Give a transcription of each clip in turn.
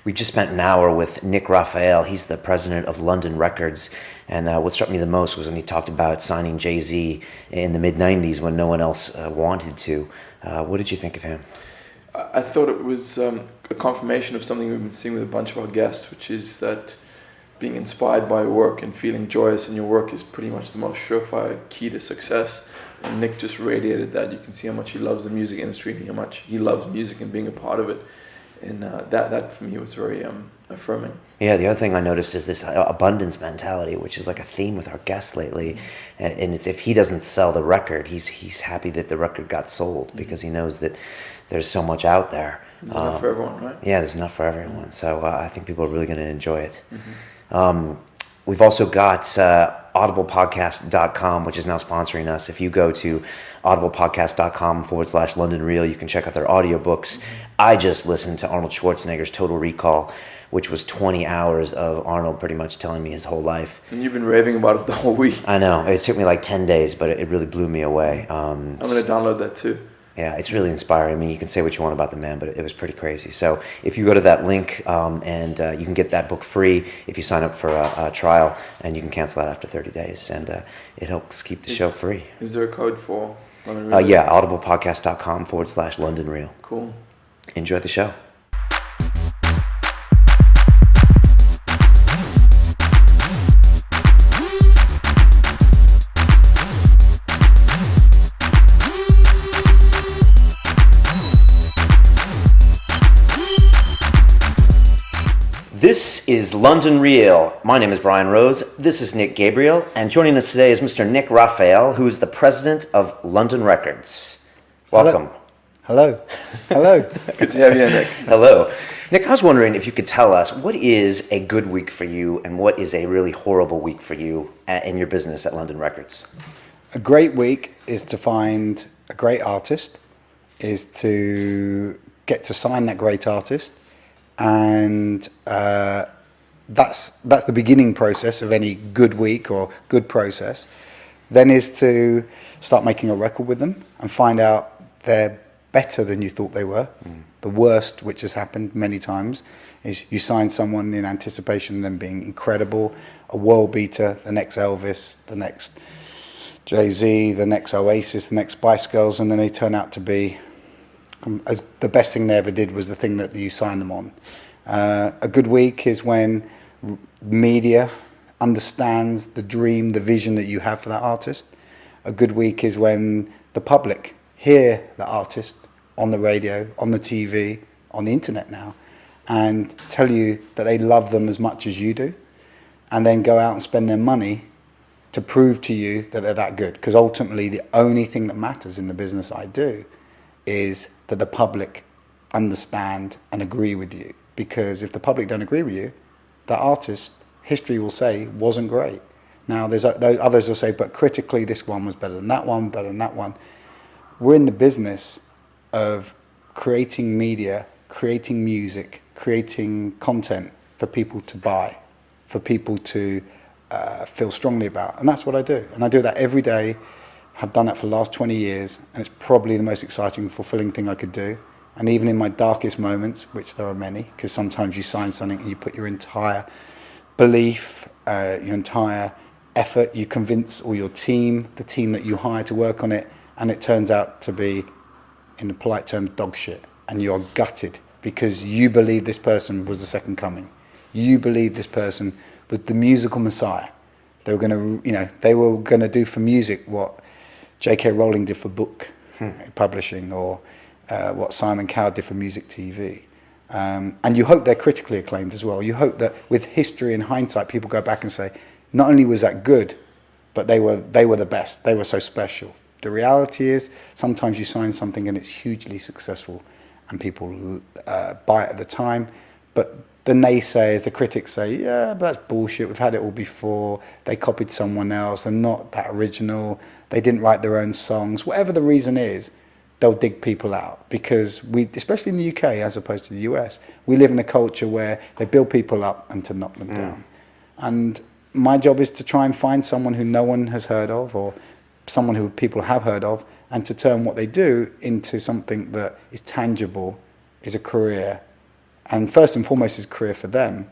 We just spent an hour with Nick Raphael. He's the president of London Records. And what struck me the most was when he talked about signing Jay-Z in the mid-'90s when no one else wanted to. What did you think of him? I thought it was a confirmation of something we've been seeing with a bunch of our guests, which is that being inspired by your work and feeling joyous in your work is pretty much the most surefire key to success. And Nick just radiated that. You can see how much he loves the music industry and how much he loves music and being a part of it. And that for me was very affirming. Yeah, the other thing I noticed is this abundance mentality, which is like a theme with our guests lately. And it's if he doesn't sell the record, he's happy that the record got sold because he knows that there's so much out there. There's enough for everyone, right? Yeah, there's enough for everyone. So I think people are really going to enjoy it. We've also got audiblepodcast.com, which is now sponsoring us. If you go to audiblepodcast.com/London Real, you can check out their audiobooks. I just listened to Arnold Schwarzenegger's Total Recall, which was 20 hours of Arnold pretty much telling me his whole life. And you've been raving about it the whole week. I know. It took me like 10 days, but it really blew me away. I'm going to download that too. Yeah, it's really inspiring. I mean, you can say what you want about the man, but it was pretty crazy. So if you go to that link and you can get that book free if you sign up for a trial, and you can cancel that after 30 days. And it helps keep the show free. Is there a code for London Real? Yeah, audiblepodcast.com/London Real. Cool. Enjoy the show. This is London Real. My name is Brian Rose. This is Nick Gabriel. And joining us today is Mr. Nick Raphael, who is the president of London Records. Welcome. Hello. Hello. Good to have you, Nick. Hello. Nick, I was wondering if you could tell us what is a good week for you and what is a really horrible week for you in your business at London Records? A great week is to find a great artist, is to get to sign that great artist. And that's the beginning process of any good week or good process. Then is to start making a record with them and find out they're better than you thought they were. The worst, which has happened many times, is you sign someone in anticipation of them being incredible, a world beater, the next Elvis, the next Jay-Z, the next Oasis, the next Spice Girls, and then they turn out to be as the best thing they ever did was the thing that you signed them on. A good week is when media understands the dream, the vision that you have for that artist. A good week is when the public hear the artist on the radio, on the TV, on the internet now, and tell you that they love them as much as you do, and then go out and spend their money to prove to you that they're that good. Because ultimately the only thing that matters in the business I do is that the public understand and agree with you. Because if the public don't agree with you, the artist, history will say, wasn't great. Now, there's others will say, but critically, this one was better than that one, better than that one. We're in the business of creating media, creating music, creating content for people to buy, for people to feel strongly about. And that's what I do. And I do that every day. Have done that for the last 20 years, and it's probably the most exciting, fulfilling thing I could do. And even in my darkest moments, which there are many, because sometimes you sign something and you put your entire belief, your entire effort, you convince all your team, the team that you hire to work on it, and it turns out to be, in the polite term, dog shit. And you're gutted because you believe this person was the second coming. You believe this person was the musical messiah. They were going to do for music what J.K. Rowling did for book publishing, or what Simon Cowell did for music TV. And you hope they're critically acclaimed as well. You hope that with history and hindsight, people go back and say, not only was that good, but they were the best. They were so special. The reality is, sometimes you sign something and it's hugely successful and people buy it at the time. But the naysayers, the critics say, yeah, but that's bullshit. We've had it all before. They copied someone else. They're not that original. They didn't write their own songs. Whatever the reason is, they'll dig people out. Because we, especially in the UK as opposed to the US, we live in a culture where they build people up and to knock them down. And my job is to try and find someone who no one has heard of, or someone who people have heard of, and to turn what they do into something that is tangible, is a career, And first and foremost is a career for them,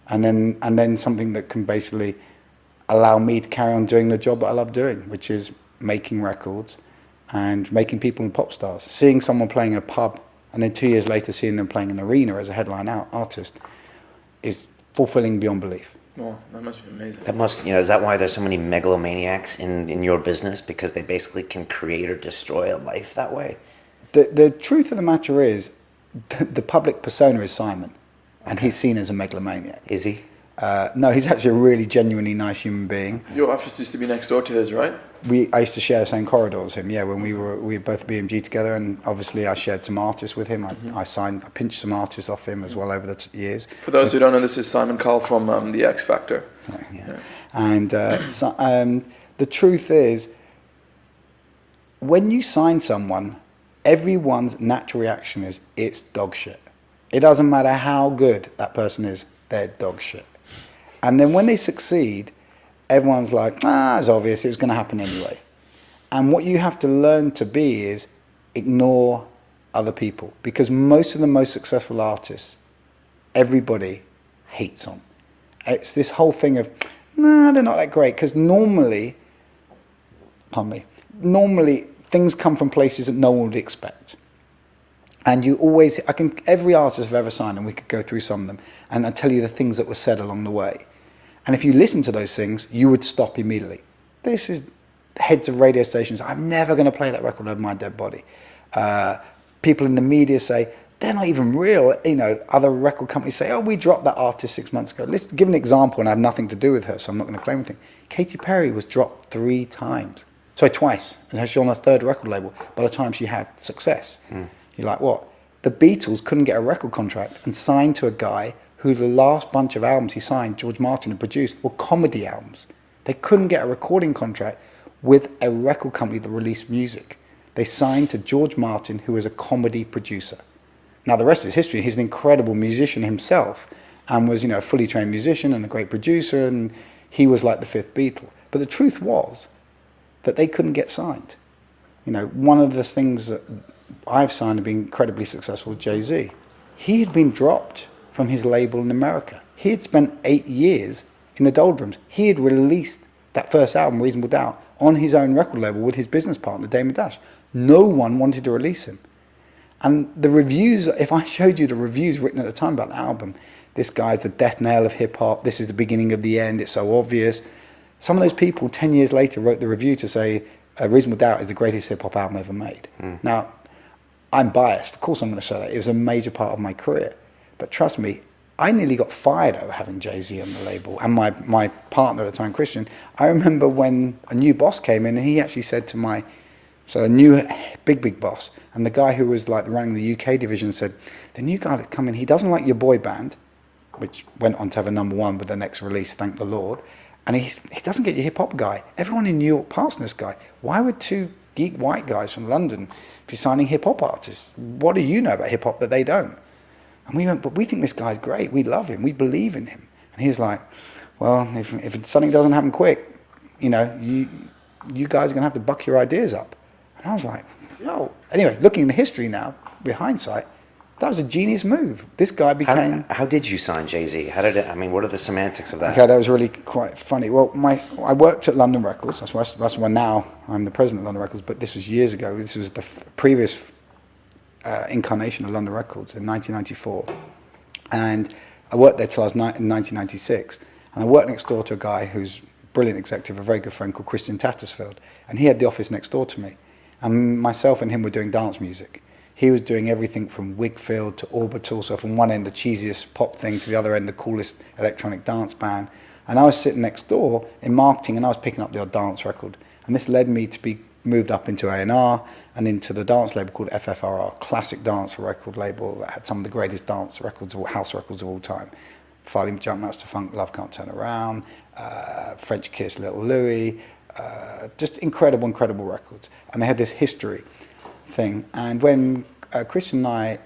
and then something that can basically allow me to carry on doing the job that I love doing, which is making records and making people pop stars. Seeing someone playing a pub and then 2 years later seeing them playing an arena as a headline artist is fulfilling beyond belief. Oh, that must be amazing. That must, is that why there's so many megalomaniacs in your business? Because they basically can create or destroy a life that way? The truth of the matter is, the public persona is Simon, and he's seen as a megalomaniac. Is he? No, he's actually a really genuinely nice human being. Your office used to be next door to his, right? I used to share the same corridor as him. Yeah, when we were both BMG together, and obviously I shared some artists with him. I pinched some artists off him as well over the years. For those who don't know, this is Simon Cowell from the X Factor. Yeah. And the truth is, when you sign someone, everyone's natural reaction is it's dog shit. It doesn't matter how good that person is, they're dog shit. And then when they succeed, everyone's like, it's obvious, it was going to happen anyway. And what you have to learn to be is ignore other people. Because most of the most successful artists, everybody hates on. It's this whole thing of, they're not that great. Because normally things come from places that no one would expect. And every artist I've ever signed, and we could go through some of them, and I'll tell you the things that were said along the way. And if you listen to those things, you would stop immediately. This is heads of radio stations, I'm never going to play that record over my dead body. People in the media say, they're not even real. Other record companies say, we dropped that artist 6 months ago. Let's give an example, and I have nothing to do with her, so I'm not going to claim anything. Katy Perry was dropped 3 times. Sorry, twice. And she's on her 3rd record label by the time she had success. You're like, what? The Beatles couldn't get a record contract and signed to a guy who the last bunch of albums he signed, George Martin, had produced, were comedy albums. They couldn't get a recording contract with a record company that released music. They signed to George Martin, who was a comedy producer. Now, the rest is history. He's an incredible musician himself and was, a fully trained musician and a great producer, and he was like the 5th Beatle. But the truth was that they couldn't get signed. One of the things that I've signed and been incredibly successful with Jay-Z, he had been dropped from his label in America. He had spent 8 years in the doldrums. He had released that first album, Reasonable Doubt, on his own record label with his business partner, Damon Dash. No one wanted to release him. And the reviews, if I showed you the reviews written at the time about the album, this guy's the death knell of hip-hop, this is the beginning of the end, it's so obvious. Some of those people 10 years later wrote the review to say, Reasonable Doubt is the greatest hip-hop album ever made. Now, I'm biased. Of course I'm going to say that. It was a major part of my career. But trust me, I nearly got fired over having Jay-Z on the label. And my partner at the time, Christian, I remember when a new boss came in and he actually said to a new big boss, and the guy who was like running the UK division said, the new guy that come in, he doesn't like your boy band, which went on to have a #1 with the next release, thank the Lord. And he doesn't get your hip-hop guy. Everyone in New York passed this guy. Why would 2 geek white guys from London be signing hip-hop artists? What do you know about hip-hop that they don't? And we went, but we think this guy's great. We love him. We believe in him. And he's like, well, if something doesn't happen quick, you guys are going to have to buck your ideas up. And I was like, yo. Anyway, looking in the history now, with hindsight, that was a genius move. This guy became... How did you sign Jay-Z? What are the semantics of that? Okay, that was really quite funny. Well, I worked at London Records. That's why now I'm the president of London Records, but this was years ago. This was the previous incarnation of London Records in 1994. And I worked there till I was in 1996. And I worked next door to a guy who's a brilliant executive, a very good friend called Christian Tattersfield. And he had the office next door to me. And myself and him were doing dance music. He was doing everything from Wigfield to Orbital, so from one end the cheesiest pop thing to the other end the coolest electronic dance band. And I was sitting next door in marketing and I was picking up the odd dance record. And this led me to be moved up into A&R and into the dance label called FFRR, classic dance record label that had some of the greatest dance records or house records of all time. Farley Jumpmaster Funk, Love Can't Turn Around, French Kiss, Little Louie, just incredible records. And they had this history thing. And when Christian and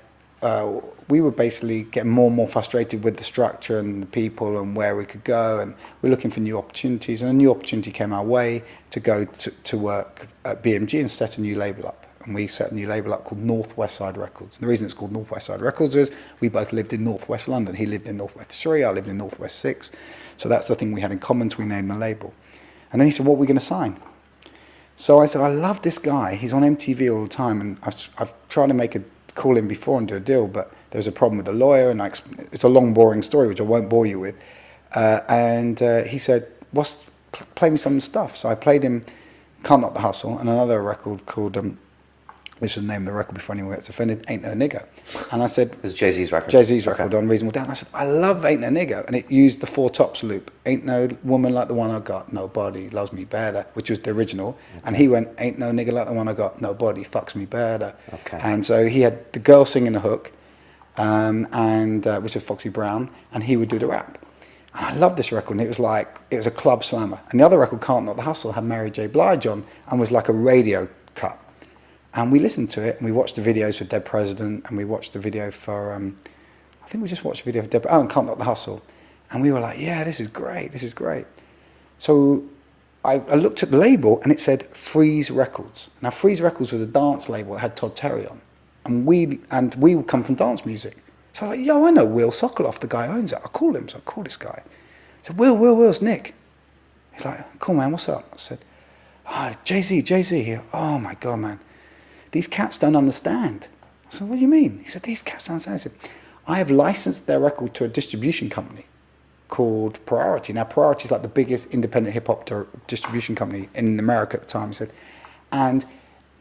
I, we were basically getting more and more frustrated with the structure and the people and where we could go, and we're looking for new opportunities. And a new opportunity came our way to go to work at BMG and set a new label up. and we set a new label up called Northwest Side Records. And the reason it's called Northwest Side Records is we both lived in Northwest London. He lived in Northwest 3, I lived in Northwest 6. So that's the thing we had in common, so we named the label. And then he said, what are we going to sign? So I said, I love this guy. He's on MTV all the time, and I've tried to call him before and do a deal, but there's a problem with the lawyer, and it's a long, boring story, which I won't bore you with. And he said, play me some stuff. So I played him Can't Knock the Hustle, and another record called, this is the name of the record before anyone gets offended, Ain't No Nigger. And I said... This is Jay-Z's record. Jay-Z's record, on Reasonable Doubt. And I said, I love Ain't No Nigger. And it used the Four Tops loop. Ain't no woman like the one I got, nobody loves me better, which was the original. Okay. And he went, ain't no nigger like the one I got, nobody fucks me better. Okay. And so he had the girl singing the hook, which is Foxy Brown, and he would do the rap. And I loved this record, and it was a club slammer. And the other record, Can't Knock the Hustle, had Mary J. Blige on, and was like a radio cut. And we listened to it, and we watched the videos for Dead President, and we watched the video for, I think we just watched the video for Dead President, and Can't Knock the Hustle. And we were like, yeah, this is great, this is great. So I looked at the label, and it said Freeze Records. Now, Freeze Records was a dance label that had Todd Terry on. And we come from dance music. So I was like, yo, I know Will Sokoloff, the guy who owns it. I called him, so I called this guy. I said, Will's Nick. He's like, cool, man, what's up? I said, Jay-Z. Oh, my God, man. These cats don't understand. I said, what do you mean? He said, these cats don't understand. I said, I have licensed their record to a distribution company called Priority. Now, Priority is like the biggest independent hip-hop distribution company in America at the time. He said, and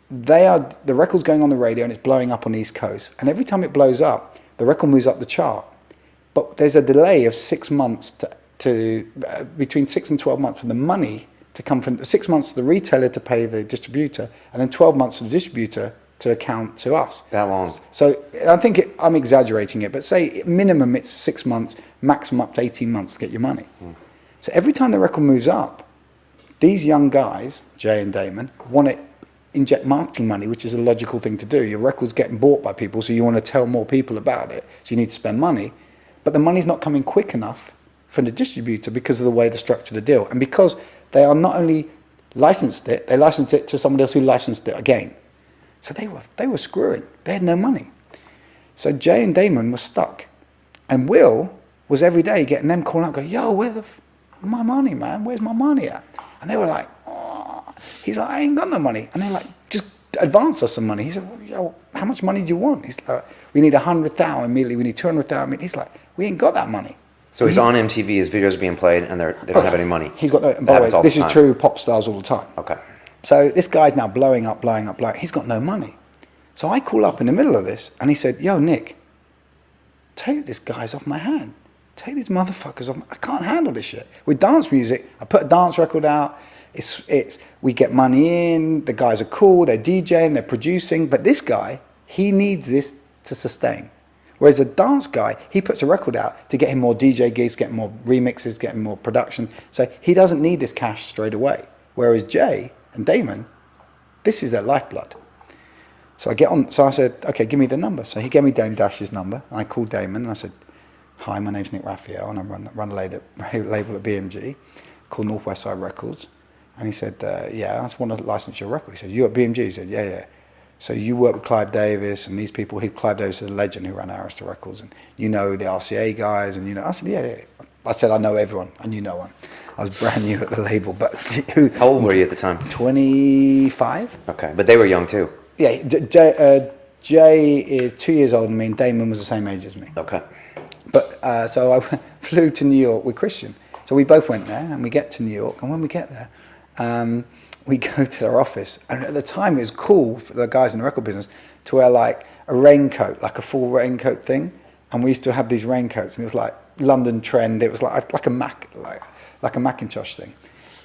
the record's going on the radio and it's blowing up on the East Coast. And every time it blows up, the record moves up the chart. But there's a delay of 6 months between 6 and 12 months for the money to come from 6 months to the retailer to pay the distributor, and then 12 months to the distributor to account to us. That long. So I think I'm exaggerating it, but say minimum it's 6 months, maximum up to 18 months to get your money. So every time the record moves up, these young guys, Jay and Damon, want to inject marketing money, which is a logical thing to do. Your record's getting bought by people, so you want to tell more people about it, so you need to spend money. But the money's not coming quick enough from the distributor because of the way they structure the deal. And because they are not only licensed it, they licensed it to somebody else who licensed it again. So they were screwing. They had no money. So Jay and Damon were stuck. And Will was every day getting them calling up, going, yo, where's my money, man? Where's my money at? And they were like, oh. He's like, I ain't got no money. And they're like, just advance us some money. He said, well, yo, how much money do you want? He's like, we need 100,000 immediately. We need 200,000. He's like, we ain't got that money. So he's on MTV, his videos are being played, and they don't have any money. He's got no, and by the way, this is true pop stars all the time. Okay. So this guy's now blowing up. He's got no money. So I call up in the middle of this, and he said, yo, Nick, take these guys off my hand. Take these motherfuckers off. I can't handle this shit. With dance music, I put a dance record out. We get money in. The guys are cool. They're DJing. They're producing. But this guy, he needs this to sustain. Whereas the dance guy, he puts a record out to get him more DJ gigs, get more remixes, get him more production. So he doesn't need this cash straight away. Whereas Jay and Damon, this is their lifeblood. So I said, okay, give me the number. So he gave me Dame Dash's number. And I called Damon and I said, hi, my name's Nick Raphael and I run a label at BMG called Northwest Side Records. And he said, yeah, I just want to license your record. He said, you at BMG? He said, yeah. So you work with Clive Davis and these people. Clive Davis is a legend who ran Arista Records, and you know the RCA guys, and you know. I said, yeah. I said, I know everyone, and you know one. I was brand new at the label, but how old were you at the time? 25. Okay, but they were young too. Yeah, Jay is 2 years older than me, and Damon was the same age as me. Okay. But so I flew to New York with Christian. So we both went there, and we get to New York, and when we get there, we go to their office, and at the time it was cool for the guys in the record business to wear like a raincoat, like a full raincoat thing, and we used to have these raincoats, and it was like London trend. It was like a Macintosh thing.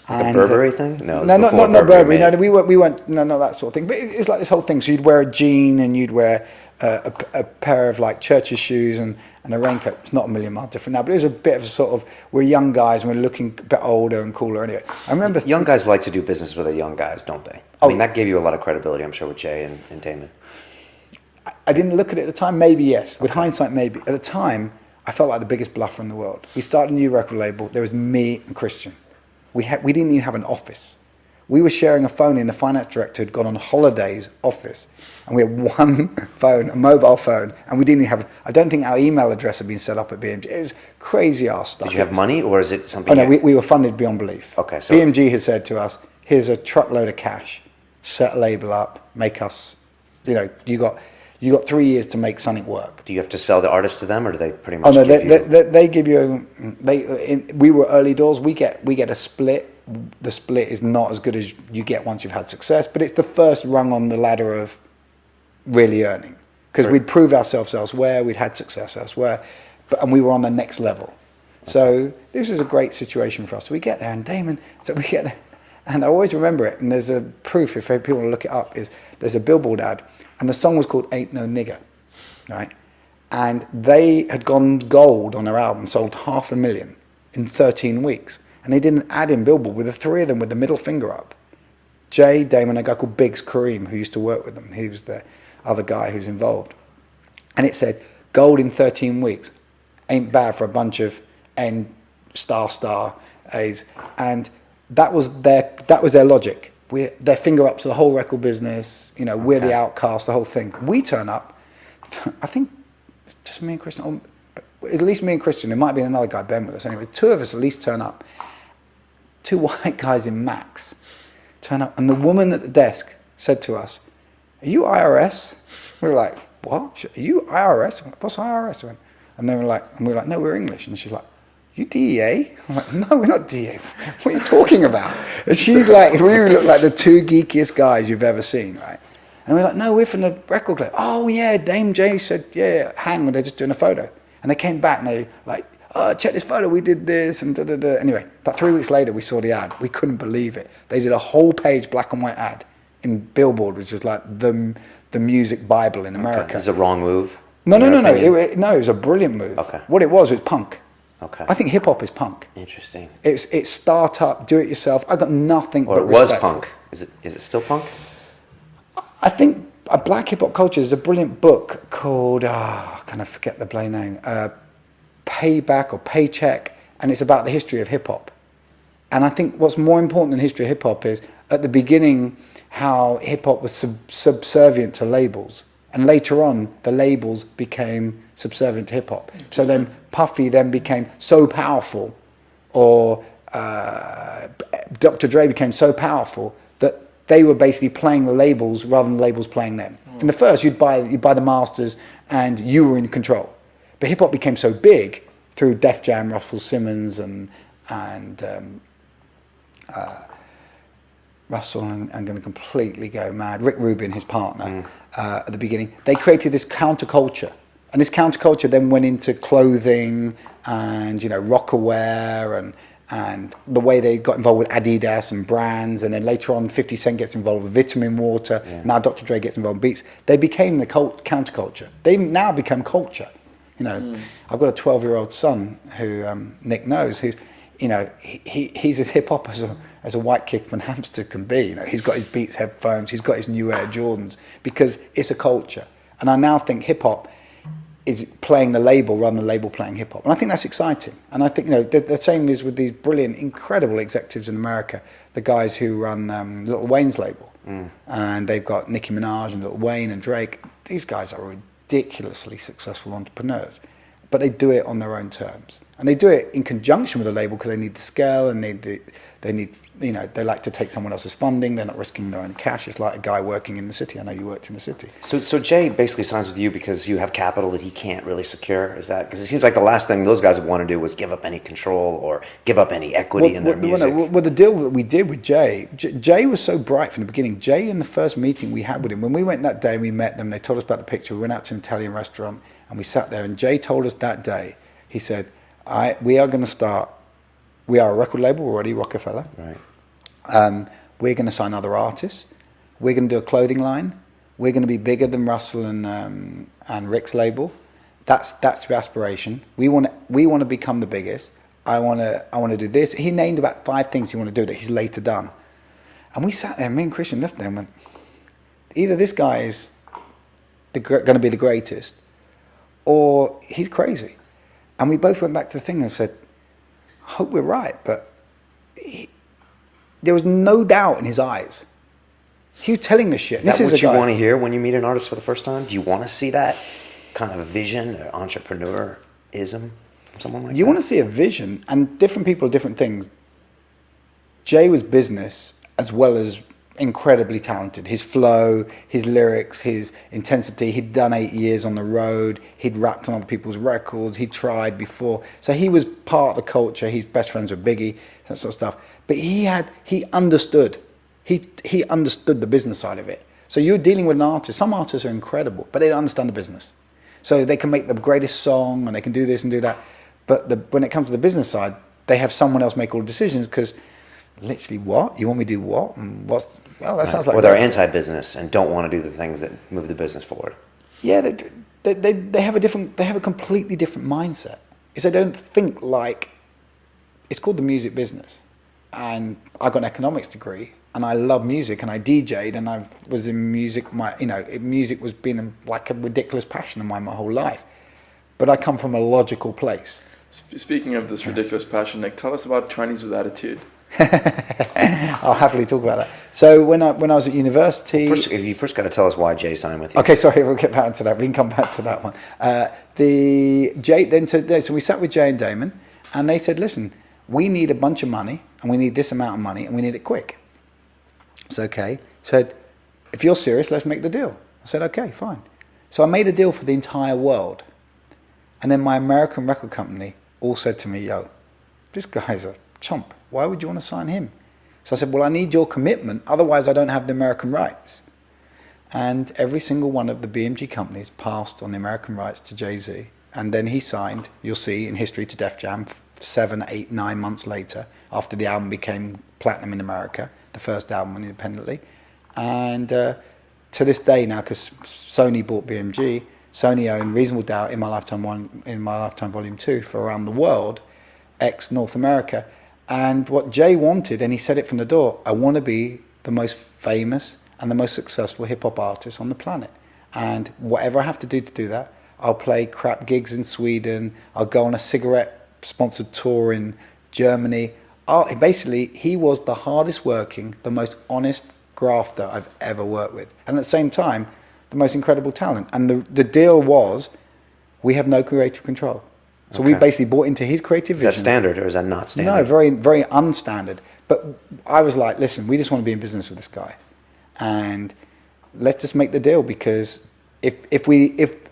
Like a Burberry thing? No, not Burberry. No, we weren't. No, not that sort of thing. But it's like this whole thing. So you'd wear a jean, and you'd wear a pair of like church's shoes and a raincoat. It's not a million miles different now, but it was a bit of a sort of, we're young guys and we're looking a bit older and cooler anyway. I remember... Young guys like to do business with the young guys, don't they? I mean, that gave you a lot of credibility, I'm sure, with Jay and Damon. I didn't look at it at the time, maybe yes. With hindsight, maybe. At the time, I felt like the biggest bluffer in the world. We started a new record label. There was me and Christian. We didn't even have an office. We were sharing a phone in the finance director had gone on holidays office. And we had one phone, a mobile phone, and we didn't even have, I don't think our email address had been set up at BMG. It was crazy ass stuff. Did you have money, or is it something? Oh no, we were funded beyond belief. Okay, so BMG has said to us, here's a truckload of cash, set a label up, make us, you got 3 years to make something work. do you have to sell the artist to them, or do they pretty much? Oh no, give you... they give you. We were early doors. We get a split. The split is not as good as you get once you've had success, but it's the first rung on the ladder of really earning, because Right. we'd proved ourselves elsewhere. We'd had success elsewhere, and we were on the next level. So this is a great situation for us. So we get there, and Damon. So we get there, and I always remember it. And there's a proof, if people want to look it up, is there's a Billboard ad, and the song was called "Ain't No Nigger," right? And they had gone gold on their album, sold 500,000 in 13 weeks. And they did an ad in Billboard with the three of them with the middle finger up. Jay, Damon, a guy called Biggs Kareem, who used to work with them. He was the other guy who's involved. And it said, gold in 13 weeks. Ain't bad for a bunch of star A's. And that was their logic. Their finger ups to the whole record business. We're the outcast, the whole thing. We turn up, I think just me and Christian, at least me and Christian, there might be another guy, Ben, with us. Anyway, two of us at least turn up. Two white guys in Macs turn up, and the woman at the desk said to us, "Are you IRS?" We were like, "What? Are you IRS? What's IRS?" And we were like, "No, we're English." And she's like, "You DEA?" I'm like, "No, we're not DEA. What are you talking about?" And she's like, we look like the two geekiest guys you've ever seen, right? And we're like, "No, we're from the record club." "Oh yeah, Dame J said, yeah, hang on, they're just doing a photo." And they came back and they like, "Oh, check this photo, we did this," and da-da-da. Anyway, about 3 weeks later, we saw the ad. We couldn't believe it. They did a whole page black and white ad in Billboard, which is like the music Bible in America. Okay. Is it a wrong move? No. It was a brilliant move. Okay. What it was punk. Okay. I think hip hop is punk. Interesting. It's startup, do it yourself. I got nothing Or but it was respect punk. for it. Is it still punk? I think a black hip hop culture is a brilliant book called, can I forget the bloody name? Payback or Paycheck, and it's about the history of hip hop. And I think what's more important than history of hip hop is at the beginning how hip hop was subservient to labels, and later on the labels became subservient to hip hop. So then Puffy then became so powerful, or Dr. Dre became so powerful that they were basically playing the labels rather than the labels playing them. In the first, you'd buy the masters and you were in control. But hip hop became so big through Def Jam, Russell Simmons, and Russell, and I'm going to completely go mad. Rick Rubin, his partner, at the beginning, they created this counterculture, and this counterculture then went into clothing and rockaware and the way they got involved with Adidas and brands, and then later on 50 Cent gets involved with vitamin water. Yeah. Now Dr. Dre gets involved in beats. They became the counterculture. They now become culture. I've got a 12-year-old son who Nick knows, who's, he's as hip hop as a white kid from Hampstead can be. He's got his Beats headphones, he's got his new Air Jordans, because it's a culture. And I now think hip hop is playing the label rather than the label playing hip hop. And I think that's exciting. And I think, the same is with these brilliant, incredible executives in America, the guys who run Lil Wayne's label. And they've got Nicki Minaj and Lil Wayne and Drake. These guys are ridiculously successful entrepreneurs, but they do it on their own terms, and they do it in conjunction with the label because they need the scale, and they need they like to take someone else's funding. They're not risking their own cash. It's like a guy working in the city. I know you worked in the city. So Jay basically signs with you because you have capital that he can't really secure. Is that because it seems like the last thing those guys would want to do was give up any control or give up any equity in their music? Well, the deal that we did with Jay was so bright from the beginning. Jay, in the first meeting we had with him, when we went that day, we met them. They told us about the picture. We went out to an Italian restaurant and we sat there. And Jay told us that day. He said, "We are going to start. We are a record label already, Rockefeller. Right. We're going to sign other artists. We're going to do a clothing line. We're going to be bigger than Russell and Rick's label. That's the aspiration. We want to become the biggest. I want to do this." He named about 5 things he wanted to do that he's later done. And we sat there, me and Christian left there and went, either this guy is going to be the greatest, or he's crazy. And we both went back to the thing and said, "I hope we're right, but there was no doubt in his eyes. He was telling the shit. Is that what you want to hear when you meet an artist for the first time? Do you want to see that kind of vision or entrepreneurism from someone like that? You want to see a vision, and different people are different things. Jay was business as well as incredibly talented. His flow, his lyrics, his intensity. He'd done 8 years on the road. He'd rapped on other people's records. He'd tried before. So he was part of the culture. He's best friends with Biggie, that sort of stuff. But he understood. He understood the business side of it. So you're dealing with an artist. Some artists are incredible, but they don't understand the business. So they can make the greatest song and they can do this and do that. But when it comes to the business side, they have someone else make all the decisions because literally what? You want me to do what? And what's, well, that sounds like... Or they're anti-business and don't want to do the things that move the business forward. Yeah, they have a completely different mindset. Is they don't think like... It's called the music business. And I got an economics degree. And I love music, and I DJ'd, and I was in music. Music was been like a ridiculous passion of mine my whole life. But I come from a logical place. Speaking of this ridiculous passion, Nick, tell us about Chinese with Attitude. I'll happily talk about that. So when I was at university, You first got to tell us why Jay signed with you. Okay, sorry, we'll get back to that. We can come back to that one. So we sat with Jay and Damon, and they said, "Listen, we need a bunch of money, and we need this amount of money, and we need it quick." It's okay. Said, if you're serious, let's make the deal. I said, okay, fine. So I made a deal for the entire world. And then my American record company all said to me, yo, this guy's a chump. Why would you want to sign him? So I said, well, I need your commitment. Otherwise, I don't have the American rights. And every single one of the BMG companies passed on the American rights to Jay-Z. And then he signed, you'll see in history, to Def Jam 7, 8, 9 months later, after the album became platinum in America, the first album independently. And to this day now, because Sony bought BMG, Sony owned Reasonable Doubt, In My Lifetime 1, In My Lifetime Volume 2 for around the world, ex North America. And what Jay wanted, and he said it from the door, I want to be the most famous and the most successful hip-hop artist on the planet. And whatever I have to do that, I'll play crap gigs in Sweden, I'll go on a cigarette-sponsored tour in Germany. Basically, he was the hardest working, the most honest grafter I've ever worked with. And at the same time, the most incredible talent. And the deal was, we have no creative control. So we basically bought into his creative vision. Is that standard or is that not standard? No, very, very unstandard. But I was like, listen, we just want to be in business with this guy. And let's just make the deal, because if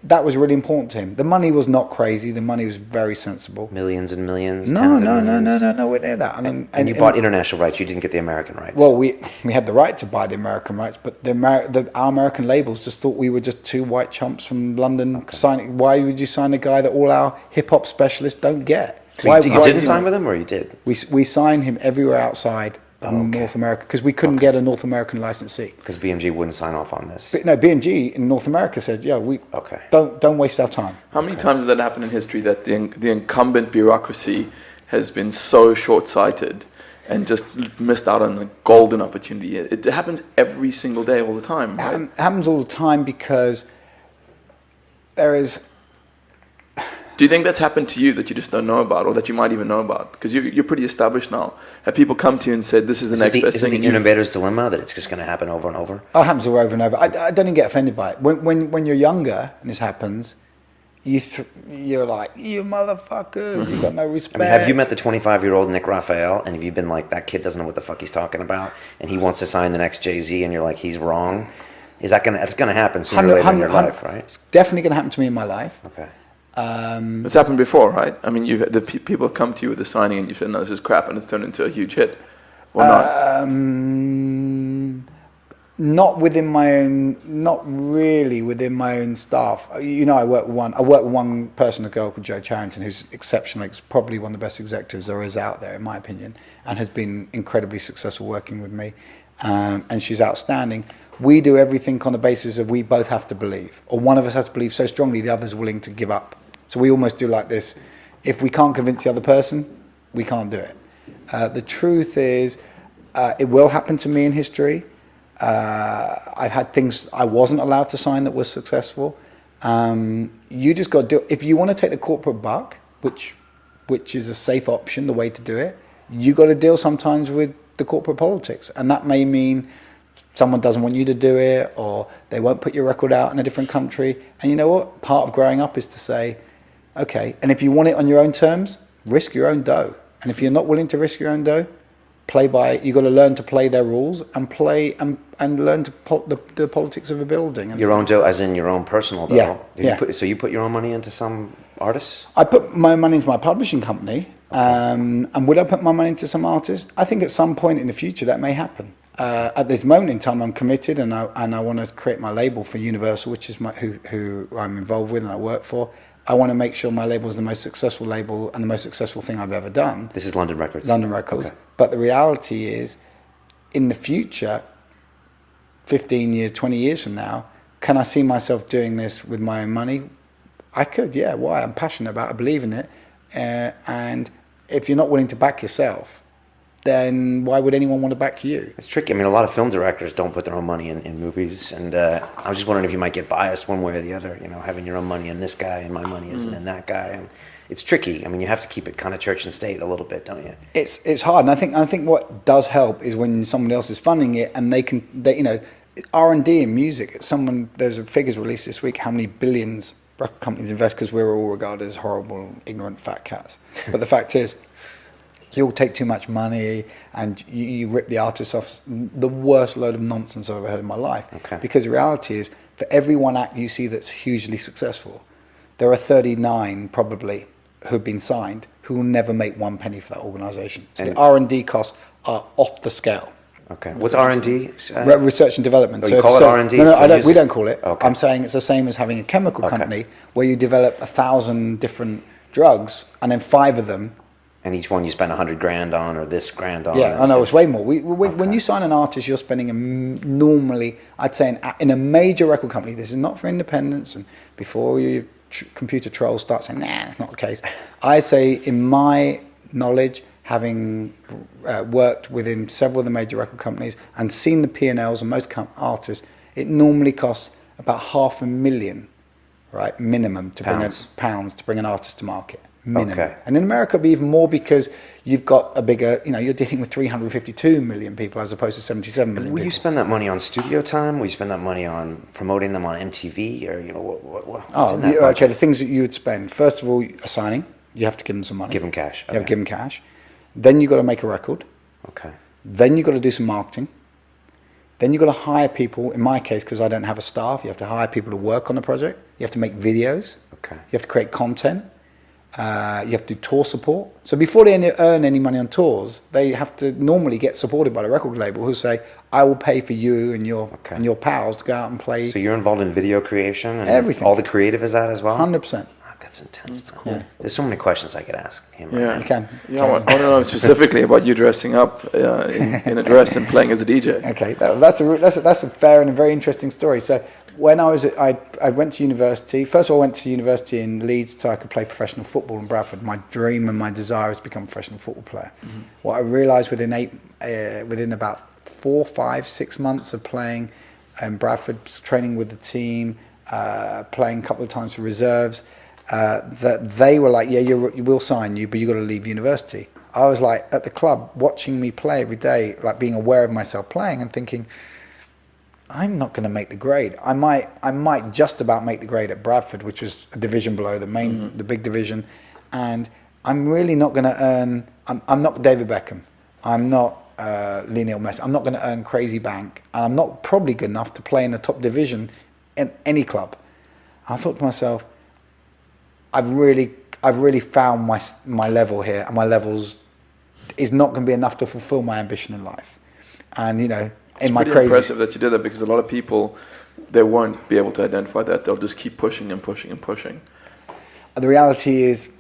that was really important to him. The money was not crazy. The money was very sensible. Millions and millions. No, we're near that. And you bought international rights. You didn't get the American rights. Well, we had the right to buy the American rights, but our American labels just thought we were just two white chumps from London signing. Why would you sign a guy that all our hip hop specialists don't get? So you didn't sign with him, or you did? We signed him everywhere outside North America, because we couldn't get a North American licensee. Because BMG wouldn't sign off on this. But no, BMG in North America said, "Yeah, don't waste our time." How many times has that happened in history, that the incumbent bureaucracy has been so short-sighted and just missed out on a golden opportunity? It happens every single day, all the time. Right? It happens all the time because there is. Do you think that's happened to you that you just don't know about, or that you might even know about? Because you're pretty established now. Have people come to you and said, this is the next best thing? Is it the innovator's dilemma that it's just going to happen over and over? Oh, it happens over and over. I don't even get offended by it. When you're younger and this happens, you're like, you motherfuckers, you've got no respect. I mean, have you met the 25-year-old Nick Raphael, and have you been like, that kid doesn't know what the fuck he's talking about, and he wants to sign the next Jay-Z, and you're like, he's wrong? That's going to happen sooner or later in your life, right? It's definitely going to happen to me in my life. Okay. It's happened before, right? I mean, people have come to you with a signing and you said, no, this is crap, and it's turned into a huge hit. Or not? Not really within my own staff. You know, I work with one person, a girl called Jo Charrington, who's exceptional. It's probably one of the best executives there is out there, in my opinion, and has been incredibly successful working with me. And she's outstanding. We do everything on the basis of we both have to believe, or one of us has to believe so strongly the other's willing to give up. So we almost do like this. If we can't convince the other person, we can't do it. The truth is, it will happen to me in history. I've had things I wasn't allowed to sign that was successful. You just got to do it. If you want to take the corporate buck, which is a safe option, the way to do it, you got to deal sometimes with the corporate politics, and that may mean someone doesn't want you to do it, or they won't put your record out in a different country. And you know what? Part of growing up is to say, okay, and if you want it on your own terms, risk your own dough. And if you're not willing to risk your own dough, you got to learn to play their rules and play and learn to the politics of a building. And your own dough, as in your own personal dough. Yeah, yeah. So you put your own money into some artists? I put my money into my publishing company. And would I put my money into some artists? I think at some point in the future that may happen. At this moment in time, I'm committed, and I want to create my label for Universal, which is who I'm involved with and I work for. I want to make sure my label is the most successful label and the most successful thing I've ever done. This is London Records. London Records. Okay. But the reality is, in the future, 15 years, 20 years from now, can I see myself doing this with my own money? I could, yeah. Why? I'm passionate about it, I believe in it. And if you're not willing to back yourself, then why would anyone want to back you? It's tricky. I mean, a lot of film directors don't put their own money in movies, and I was just wondering if you might get biased one way or the other, you know, having your own money in this guy and my money isn't in that guy. And it's tricky. I mean, you have to keep it kind of church and state a little bit, don't you? It's hard, and I think what does help is when someone else is funding it, and they you know, R&D in music. There's a figures released this week how many billions record companies invest, because we're all regarded as horrible, ignorant fat cats. But the fact is, you'll take too much money and you rip the artists off. The worst load of nonsense I've ever heard in my life. Okay. Because the reality is, for every one act you see that's hugely successful, there are 39 probably who've been signed who will never make one penny for that organisation. So the R&D costs are off the scale. Okay. What's R&D? Research and development. Oh, you call it R&D? No, we don't call it. Okay. I'm saying it's the same as having a chemical company where you develop 1,000 different drugs, and then 5 of them. And each one you spend $100,000 on, or this grand on. Yeah, I know, it's way more. When you sign an artist, you're spending normally, I'd say, in a major record company. This is not for independents. And before you computer trolls start saying, nah, it's not the case. I say, in my knowledge, having worked within several of the major record companies and seen the P&Ls of most artists, it normally costs about $500,000, right, minimum to pounds to bring an artist to market. Minimum. Okay. And in America, it'll be even more, because you've got a bigger, you know, you're dealing with 352 million people as opposed to 77 million Will people. you spend that money on studio time? Will you spend that money on promoting them on MTV? Or, you know, what's in that okay, the things that you would spend. First of all, a signing. You have to give them some money. Give them cash. Okay. You have to give them cash. Then you've got to make a record. Okay. Then you've got to do some marketing. Then you've got to hire people. In my case, because I don't have a staff, you have to hire people to work on the project. You have to make videos. Okay. You have to create content. You have to do tour support. So before they earn any money on tours, they have to normally get supported by the record label, who say, I will pay for you and your pals to go out and play. So you're involved in video creation and everything. All the creative is that as well? 100%. That's intense. That's cool. Yeah. There's so many questions I could ask him. Yeah, right you can. Yeah, I want to know specifically about you dressing up in a dress and playing as a DJ. Okay, that's a fair and a very interesting story. So when I went to university. First of all, I went to university in Leeds so I could play professional football in Bradford. My dream and my desire is to become a professional football player. Mm-hmm. What I realised within about 4, 5, 6 months of playing in Bradford, training with the team, playing a couple of times for reserves, that they were like, yeah, you will sign you, but you got to leave university. I was like at the club watching me play every day, like being aware of myself playing and thinking, I'm not going to make the grade. I might just about make the grade at Bradford, which was a division below the big division, and I'm really not going to earn. I'm not David Beckham. I'm not Lionel Messi. I'm not going to earn crazy bank, and I'm not probably good enough to play in the top division in any club. I thought to myself, I've really found my level here, and my levels is not going to be enough to fulfill my ambition in life. And you know, it's pretty impressive that you did that, because a lot of people, they won't be able to identify that. They'll just keep pushing and pushing and pushing. The reality is,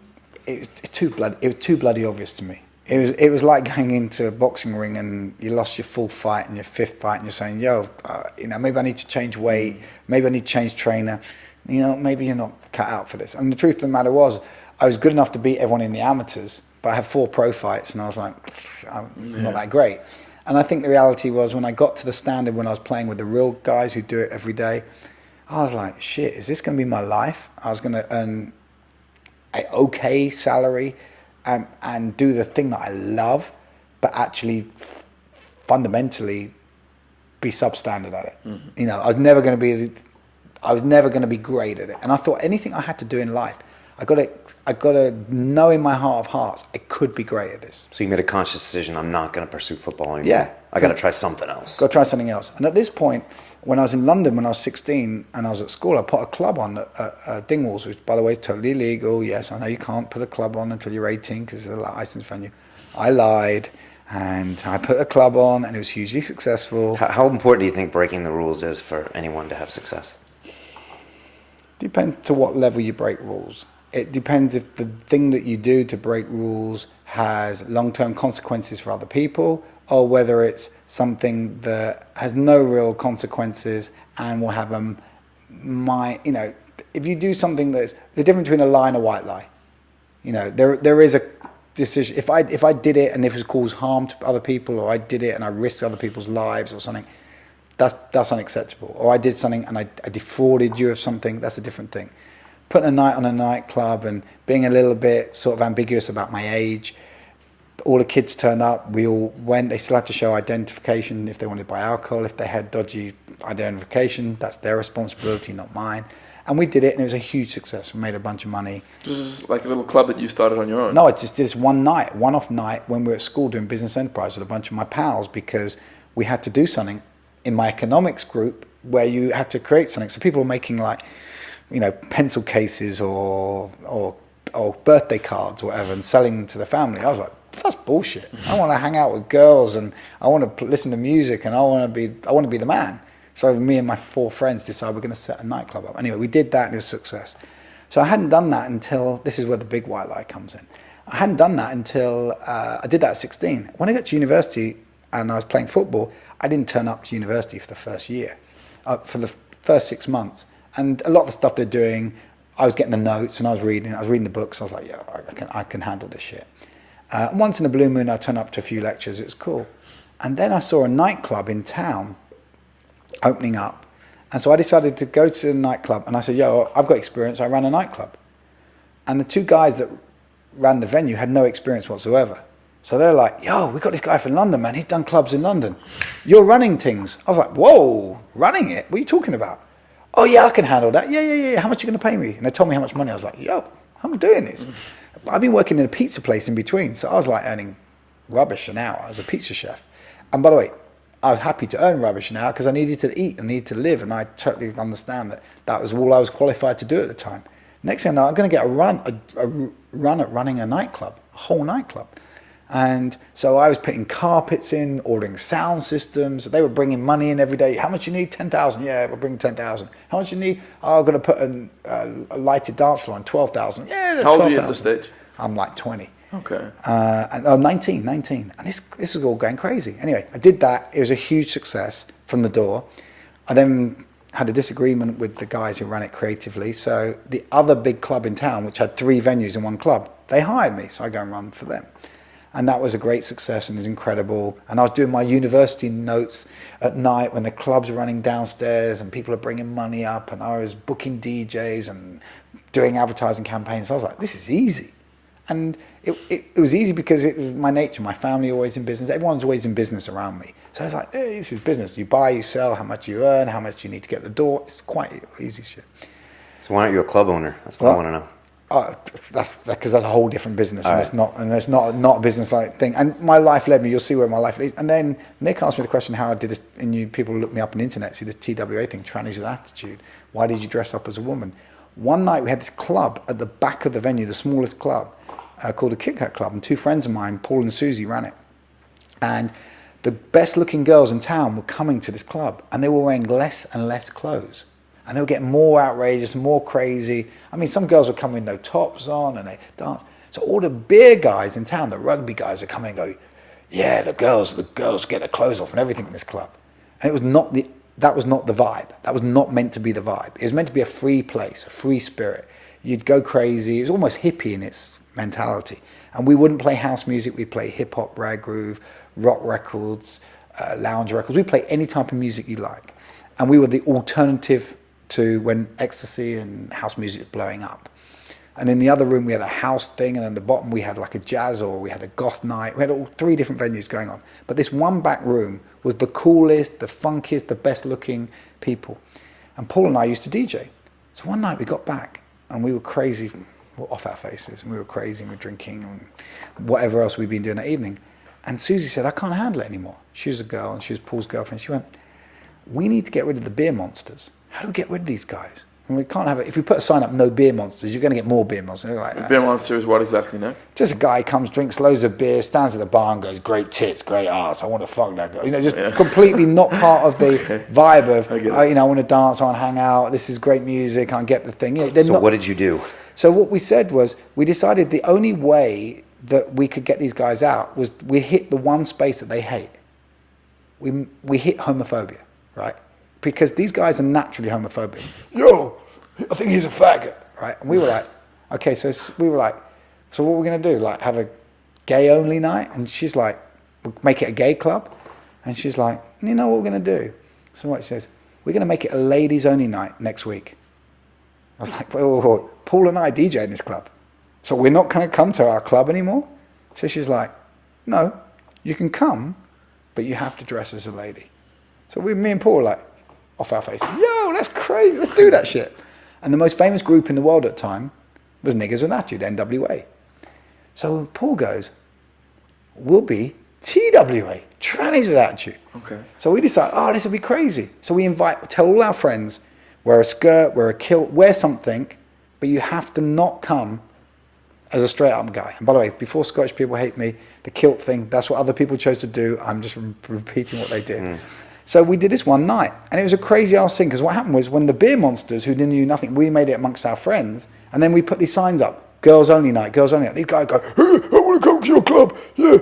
it was too bloody obvious to me. It was like going into a boxing ring and you lost your full fight and your 5th fight, and you're saying, yo, you know, maybe I need to change weight, maybe I need to change trainer. You know, maybe you're not cut out for this. And the truth of the matter was, I was good enough to beat everyone in the amateurs, but I had 4 pro fights, and I was like, I'm not that great. And I think the reality was, when I got to the standard, when I was playing with the real guys who do it every day, I was like, shit, is this going to be my life? I was going to earn an okay salary and do the thing that I love, but actually fundamentally be substandard at it. You know, I was never going to be great at it. And I thought anything I had to do in life, I got to know in my heart of hearts, I could be great at this. So you made a conscious decision, I'm not going to pursue football anymore. Yeah. I got to try something else. Got to try something else. And at this point, when I was in London, when I was 16 and I was at school, I put a club on at Dingwalls, which, by the way, is totally illegal. Yes, I know you can't put a club on until you're 18 because it's a licensed venue. I lied, and I put a club on, and it was hugely successful. How important do you think breaking the rules is for anyone to have success? Depends to what level you break rules. It depends if the thing that you do to break rules has long-term consequences for other people, or whether it's something that has no real consequences and will have you know, if you do something that's the difference between a lie and a white lie. You know, there is a decision. If I did it and it was cause harm to other people, or I did it and I risked other people's lives or something, that's unacceptable. Or I did something and I defrauded you of something, that's a different thing. Putting a night on a nightclub and being a little bit sort of ambiguous about my age. All the kids turned up, we all went, they still had to show identification if they wanted to buy alcohol. If they had dodgy identification, that's their responsibility, not mine. And we did it, and it was a huge success. We made a bunch of money. This is like a little club that you started on your own? No, it's just this one-off night when we were at school doing business enterprise with a bunch of my pals, because we had to do something in my economics group where you had to create something. So people were making like, you know, pencil cases or birthday cards or whatever and selling them to the family. I was like, that's bullshit. I want to hang out with girls and I want to listen to music and I want to be the man. So me and my 4 friends decided we're going to set a nightclub up. Anyway, we did that and it was a success. So I hadn't done that until, this is where the big white lie comes in. I hadn't done that until I did that at 16. When I got to university and I was playing football, I didn't turn up to university for the first year, for the first 6 months. And a lot of the stuff they're doing, I was getting the notes and I was reading the books. I was like, yeah, I can handle this shit. Once in a blue moon, I turned up to a few lectures. It was cool. And then I saw a nightclub in town opening up. And so I decided to go to the nightclub. And I said, yo, I've got experience. I ran a nightclub. And the 2 guys that ran the venue had no experience whatsoever. So they're like, yo, we got this guy from London, man. He's done clubs in London. You're running things. I was like, whoa, running it? What are you talking about? Oh, yeah, I can handle that. Yeah. How much are you going to pay me? And they told me how much money. I was like, yo, I'm doing this. But I've been working in a pizza place in between. So I was like earning rubbish an hour as a pizza chef. And by the way, I was happy to earn rubbish an hour because I needed to eat and needed to live. And I totally understand that was all I was qualified to do at the time. Next thing I know, I'm going to get a run at running a nightclub, a whole nightclub. And so I was putting carpets in, ordering sound systems. They were bringing money in every day. How much you need? 10,000. Yeah, we'll bring 10,000. How much you need? Oh, I'm going to put a lighted dance floor on 12,000. Yeah, there's 12,000. How old are you at this stage? I'm like 20. Okay. 19. And this was all going crazy. Anyway, I did that. It was a huge success from the door. I then had a disagreement with the guys who ran it creatively. So the other big club in town, which had 3 venues in one club, they hired me. So I go and run for them. And that was a great success and it was incredible. And I was doing my university notes at night when the club's running downstairs and people are bringing money up, and I was booking DJs and doing advertising campaigns. So I was like, this is easy. And it was easy because it was my nature. My family always in business. Everyone's always in business around me. So I was like, hey, this is business. You buy, you sell, how much you earn, how much you need to get the door. It's quite easy shit. So why aren't you a club owner? That's what I want to know. That's because that's a whole different business, and it's not a business like thing. And my life led me. You'll see where my life leads. And then Nick asked me the question how I did this, and people look me up on the internet, see this TWA thing, trannies with attitude. Why did you dress up as a woman? One night we had this club at the back of the venue, the smallest club, called the Kit Kat Club, and 2 friends of mine, Paul and Susie, ran it. And the best looking girls in town were coming to this club, and they were wearing less and less clothes. And they were getting more outrageous, more crazy. I mean, some girls would come with no tops on and they dance. So all the beer guys in town, the rugby guys, would come in and go, yeah, the girls get their clothes off and everything in this club. And that was not the vibe. That was not meant to be the vibe. It was meant to be a free place, a free spirit. You'd go crazy. It was almost hippie in its mentality. And we wouldn't play house music. We'd play hip hop, rag groove, rock records, lounge records. We'd play any type of music you like. And we were the alternative to when ecstasy and house music was blowing up. And in the other room, we had a house thing. And at the bottom, we had like a jazz or we had a goth night. We had all 3 different venues going on. But this one back room was the coolest, the funkiest, the best looking people. And Paul and I used to DJ. So one night we got back and we were crazy, we're off our faces. And we were crazy and we were drinking and whatever else we'd been doing that evening. And Susie said, I can't handle it anymore. She was a girl and she was Paul's girlfriend. She went, we need to get rid of the beer monsters. How do we get rid of these guys? And we can't have it. If we put a sign up, no beer monsters, you're going to get more beer monsters. Like, Beer monster is what exactly now? just a guy comes, drinks loads of beer, stands at the bar and goes, great tits, great ass, I want to fuck that guy. Just completely not part of the vibe of, I want to dance, I want to hang out, this is great music, I get the thing. So what did you do? So what we said was, we decided the only way that we could get these guys out was we hit the one space that they hate. We hit homophobia, right? Because these guys are naturally homophobic. Yo, I think he's a faggot, right? And we were like, okay, so we were like, so what are we going to do? Like have a gay only night? And she's like, we'll make it a gay club. And she's like, you know what we're going to do? So what she says, we're going to make it a ladies only night next week. I was like, whoa. Paul and I DJ in this club. So we're not going to come to our club anymore? So she's like, no, you can come, but you have to dress as a lady. So me and Paul were like, off our faces, yo, that's crazy, let's do that shit. And the most famous group in the world at the time was Niggers with Attitude, NWA. So Paul goes, we'll be TWA, Trannies with Attitude. Okay. So we decide, this will be crazy. So we tell all our friends, wear a skirt, wear a kilt, wear something, but you have to not come as a straight up guy. And by the way, before Scottish people hate me, the kilt thing, that's what other people chose to do. I'm just repeating what they did. So we did this one night, and it was a crazy ass thing, because what happened was when the beer monsters, who knew nothing, we made it amongst our friends, and then we put these signs up, girls only night, girls only night. These guys go, hey, I want to come to your club, yeah,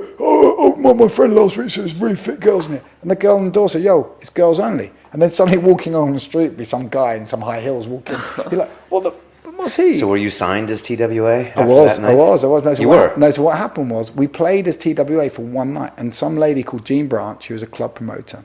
my friend last week said there's really fit girls in it. And the girl on the door said, yo, it's girls only. And then suddenly walking on the street be some guy in some high heels walking. You're like, what's he? So were you signed as TWA? I was. No, so you were? No, so what happened was, we played as TWA for one night, and some lady called Jean Branch, who was a club promoter,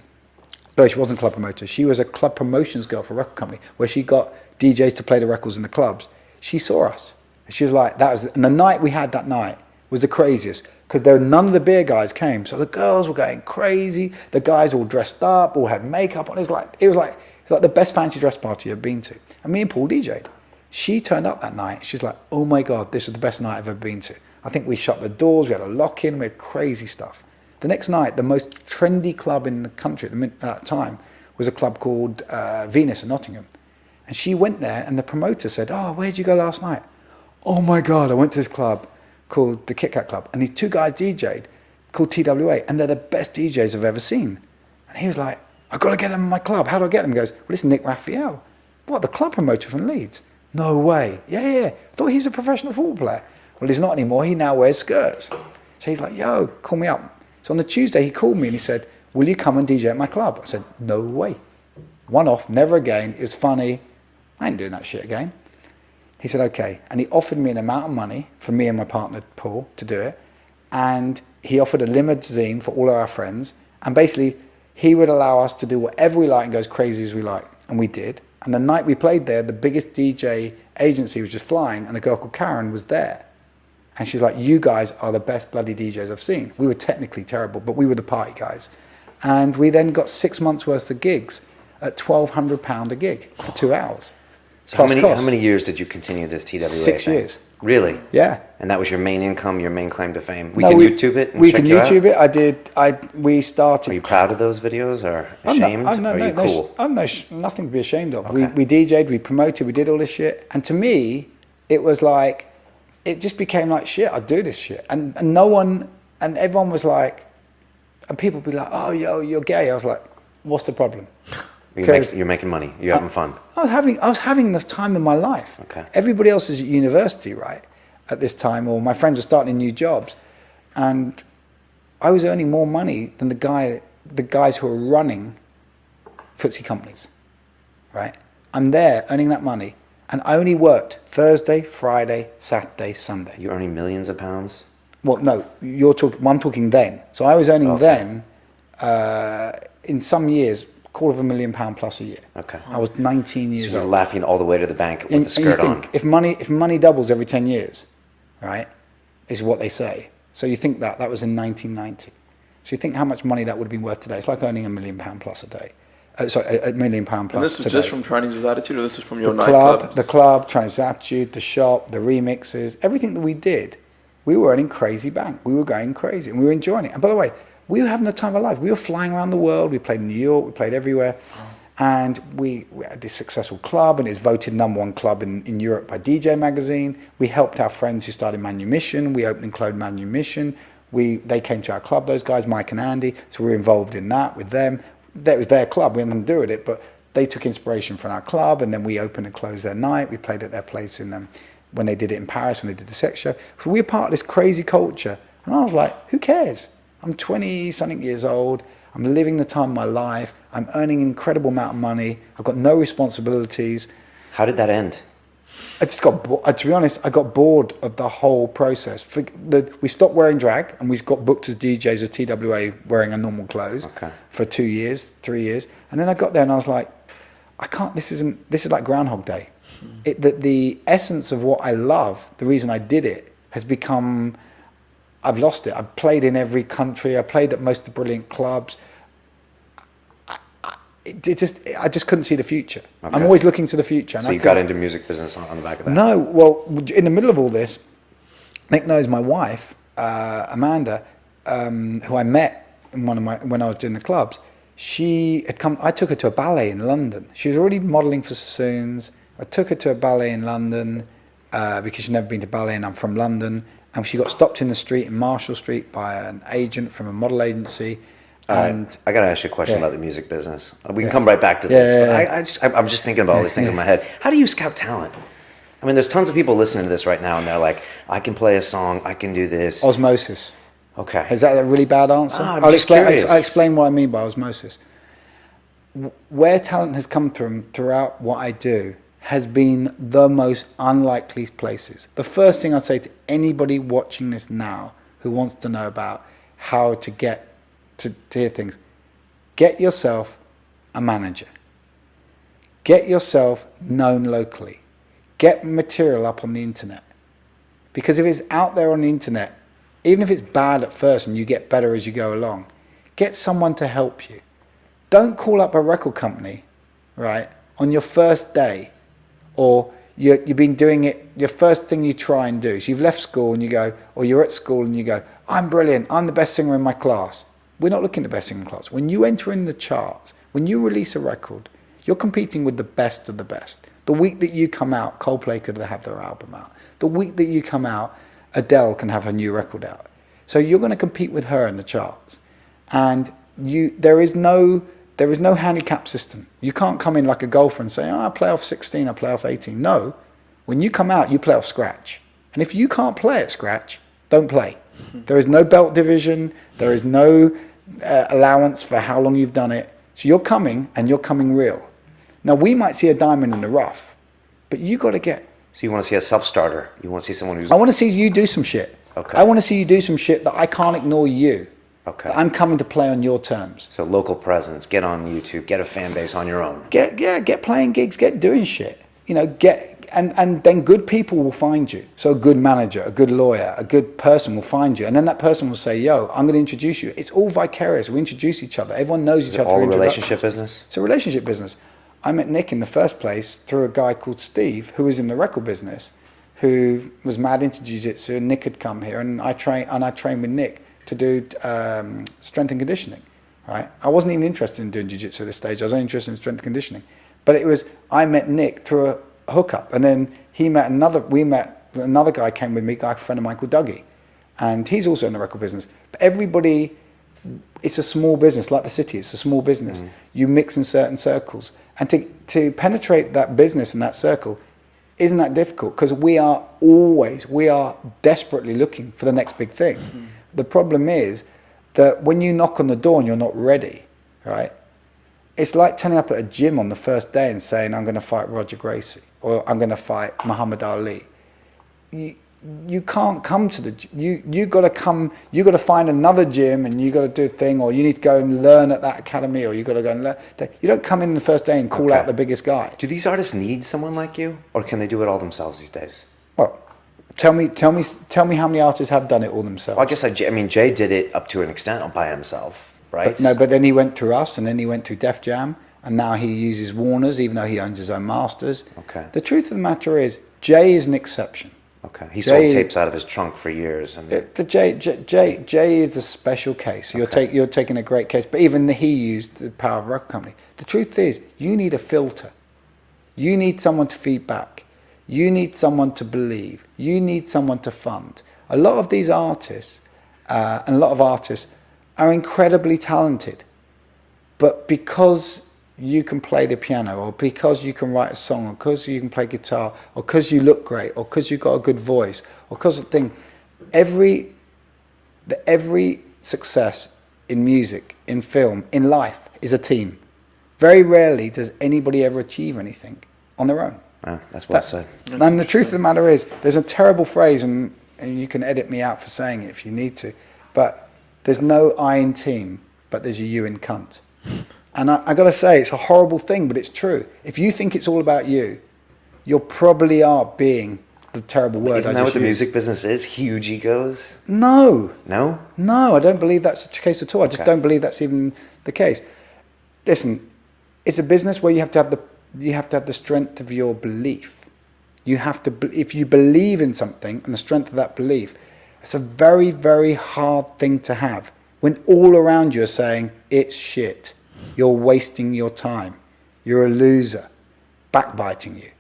no, she wasn't a club promoter. She was a club promotions girl for a record company where she got DJs to play the records in the clubs. She saw us. And she was like, and the night we had that night was the craziest, because none of the beer guys came. So the girls were going crazy. The guys all dressed up, all had makeup on. It was like the best fancy dress party I've been to. And me and Paul DJ'd. She turned up that night. She's like, oh my God, this is the best night I've ever been to. I think we shut the doors. We had a lock-in. We had crazy stuff. The next night, the most trendy club in the country at that time was a club called Venus in Nottingham. And she went there, and the promoter said, where'd you go last night? Oh my God, I went to this club called the Kit Kat Club. And these 2 guys DJ'd called TWA, and they're the best DJs I've ever seen. And he was like, I've got to get them in my club. How do I get them? He goes, well, this is Nick Raphael. What, the club promoter from Leeds? No way. Yeah. Thought he was a professional football player. Well, he's not anymore. He now wears skirts. So he's like, yo, call me up. So on the Tuesday, he called me and he said, will you come and DJ at my club? I said, no way. One off, never again. It was funny. I ain't doing that shit again. He said, okay. And he offered me an amount of money for me and my partner, Paul, to do it. And he offered a limousine for all of our friends. And basically, he would allow us to do whatever we like and go as crazy as we like. And we did. And the night we played there, the biggest DJ agency was just flying, and a girl called Karen was there. And she's like, you guys are the best bloody DJs I've seen. We were technically terrible, but we were the party guys. And we then got 6 months worth of gigs at £1,200 a gig for 2 hours. So how many years did you continue this TWA 6 thing? years. Really? Yeah. And that was your main income, your main claim to fame? We can YouTube it and we check can you YouTube out? it. We started. Are you proud of those videos or ashamed? Are you cool? I'm nothing to be ashamed of. Okay. We DJ'd, we promoted, we did all this shit. And to me, it was like, it just became like, shit, I do this shit. And no one, and everyone was like, and people would be like, oh, yo, you're gay. I was like, what's the problem? You're making money. You're having fun. I was having the time of my life. Okay. Everybody else is at university, right, at this time, or my friends were starting new jobs. And I was earning more money than the guys who are running FTSE companies, right? I'm there earning that money. And I only worked Thursday, Friday, Saturday, Sunday. You're earning millions of pounds? Well, no, I'm talking then. So I was earning then, in some years, £250,000 plus a year. Okay. I was 19 years So you're old. laughing all the way to the bank with And the you skirt think, on. if money doubles every 10 years, right, is what they say. So you think that was in 1990. So you think how much money that would have been worth today. It's like earning £1 million plus a day. Sorry, £1 million plus And this was today. just from Trannies with Attitude, or this was from your The club, nightclubs? the club, Trannies Attitude, the shop, the remixes, everything that we did, we were earning crazy bank. We were going crazy and we were enjoying it. And by the way, we were having the time of our life. We were flying around the world. We played in New York. We played everywhere. And we had this successful club, and it's voted #1 club in Europe by DJ Magazine. We helped our friends who started Manumission. We opened and closed Manumission. They came to our club, those guys, Mike and Andy. So we were involved in that with them. That was their club. We had nothing to do with it, but they took inspiration from our club, and then we opened and closed their night. We played at their place when they did it in Paris, when they did the sex show. So we were part of this crazy culture. And I was like, who cares? I'm 20-something years old. I'm living the time of my life. I'm earning an incredible amount of money. I've got no responsibilities. How did that end? I just got, to be honest, I got bored of the whole process. We stopped wearing drag, and we got booked as DJs as TWA wearing our normal clothes for 2 years, 3 years. And then I got there and I was like, I can't, this is like Groundhog Day. The essence of what I love, the reason I did it, has become, I've lost it. I've played in every country. I played at most of the brilliant clubs. I just couldn't see the future. Okay. I'm always looking to the future. So you got into music business on the back of that? No. Well, in the middle of all this, Nick knows my wife, Amanda, who I met when I was doing the clubs. She had come. I took her to a ballet in London. She was already modelling for Sassoons. I took her to a ballet in London because she'd never been to ballet, and I'm from London. And she got stopped in the street in Marshall Street by an agent from a model agency. And I got to ask you a question about the music business. We can come right back to this. But I'm just thinking about all these things in my head. How do you scout talent? I mean, there's tons of people listening to this right now, and they're like, I can play a song, I can do this. Osmosis. Okay. Is that a really bad answer? I'm just curious. I'll explain what I mean by osmosis. Where talent has come from throughout what I do has been the most unlikely places. The first thing I'd say to anybody watching this now who wants to know about how to get to hear things, get yourself a manager. Get yourself known locally. Get material up on the internet. Because if it's out there on the internet, even if it's bad at first and you get better as you go along, get someone to help you. Don't call up a record company, right, on your first day, or you've been doing it, your first thing you try and do. So you've left school and you go, or you're at school and you go, I'm brilliant, I'm the best singer in my class. We're not looking at the best singer in class. When you enter in the charts, when you release a record, you're competing with the best of the best. The week that you come out, Coldplay could have their album out. The week that you come out, Adele can have her new record out. So you're going to compete with her in the charts. And there is no handicap system. You can't come in like a golfer and say, I play off 16, I play off 18. No, when you come out, you play off scratch. And if you can't play at scratch, don't play. There is no belt division. There is no allowance for how long you've done it. So you're coming, and you're coming real. Now, we might see a diamond in the rough, but you got to get... So you want to see a self-starter? You want to see someone who's... I want to see you do some shit. Okay. I want to see you do some shit that I can't ignore you. Okay. That I'm coming to play on your terms. So local presence, get on YouTube, get a fan base on your own. Get playing gigs, get doing shit. And then good people will find you. So a good manager, a good lawyer, a good person will find you. And then that person will say, yo, I'm going to introduce you. It's all vicarious. We introduce each other. Everyone knows each other. All relationship business? It's a relationship business. I met Nick in the first place through a guy called Steve, who was in the record business, who was mad into jiu-jitsu, and Nick had come here, and I trained with Nick to do strength and conditioning, right? I wasn't even interested in doing jiu-jitsu at this stage. I was only interested in strength and conditioning. But I met Nick through a hookup, and then we met another guy came with me, a friend of mine called Dougie, and he's also in the record business. But everybody, it's a small business, like the city, it's a small business. You mix in certain circles, and to penetrate that business and that circle isn't that difficult, because we are desperately looking for the next big thing. The problem is that when you knock on the door and you're not ready, right? It's like turning up at a gym on the first day and saying, I'm going to fight Roger Gracie, or I'm going to fight Muhammad Ali. you can't come to you got to come, you got to find another gym, and you got to do a thing, or you need to go and learn at that academy, or you got to go and learn. You don't come in the first day and call out the biggest guy. Do these artists need someone like you, or can they do it all themselves these days? Well, tell me how many artists have done it all themselves. Well, I guess I mean Jay did it up to an extent by himself, right? But then he went through us, and then he went through Def Jam, and now he uses Warner's, even though he owns his own masters. Okay. The truth of the matter is, Jay is an exception. Okay. He sold tapes out of his trunk for years. And Jay is a special case. You're taking a great case, but even he used the power of a record company. The truth is, you need a filter. You need someone to feed back. You need someone to believe. You need someone to fund. A lot of these artists, and a lot of artists, are incredibly talented, but because you can play the piano, or because you can write a song, or because you can play guitar, or because you look great, or because you've got a good voice, or because of the thing, every success in music, in film, in life is a team. Very rarely does anybody ever achieve anything on their own. Wow, that's well said. And the truth of the matter is, there's a terrible phrase, and you can edit me out for saying it if you need to, but there's no I in team, but there's a you in cunt. And I got to say, it's a horrible thing, but it's true. If you think it's all about you, you probably are being the terrible word. Isn't that what the music business is? Huge egos? No. No? No, I don't believe that's the case at all. I just don't believe that's even the case. Listen, it's a business where you have to have the strength of your belief. You have to, if you believe in something and the strength of that belief, it's a very, very hard thing to have when all around you are saying it's shit. You're wasting your time. You're a loser. Backbiting you.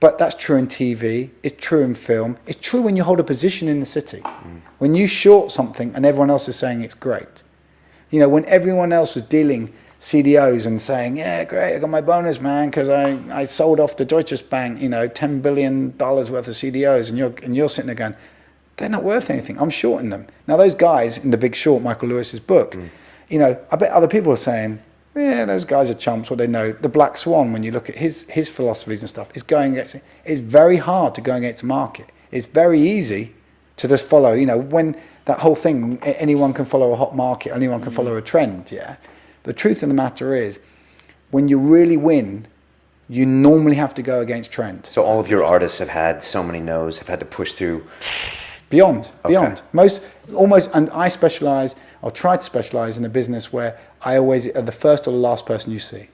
But that's true in TV. It's true in film. It's true when you hold a position in the city. When you short something and everyone else is saying it's great. You know, when everyone else was dealing CDOs and saying, yeah, great, I got my bonus, man, because I sold off the Deutsche Bank, you know, $10 billion worth of CDOs, and you're sitting there going, they're not worth anything. I'm shorting them. Now, those guys in The Big Short, Michael Lewis's book, you know, I bet other people are saying, yeah, those guys are chumps, what they know. The Black Swan, when you look at his philosophies and stuff, is going against it. It's very hard to go against the market. It's very easy to just follow, you know, when that whole thing, anyone can follow a hot market, anyone can follow a trend, yeah. The truth of the matter is, when you really win, you normally have to go against trend. So all of your artists have had so many no's, have had to push through. Beyond. Almost, and I specialize, I'll try to specialize in a business where I always are the first or the last person you see.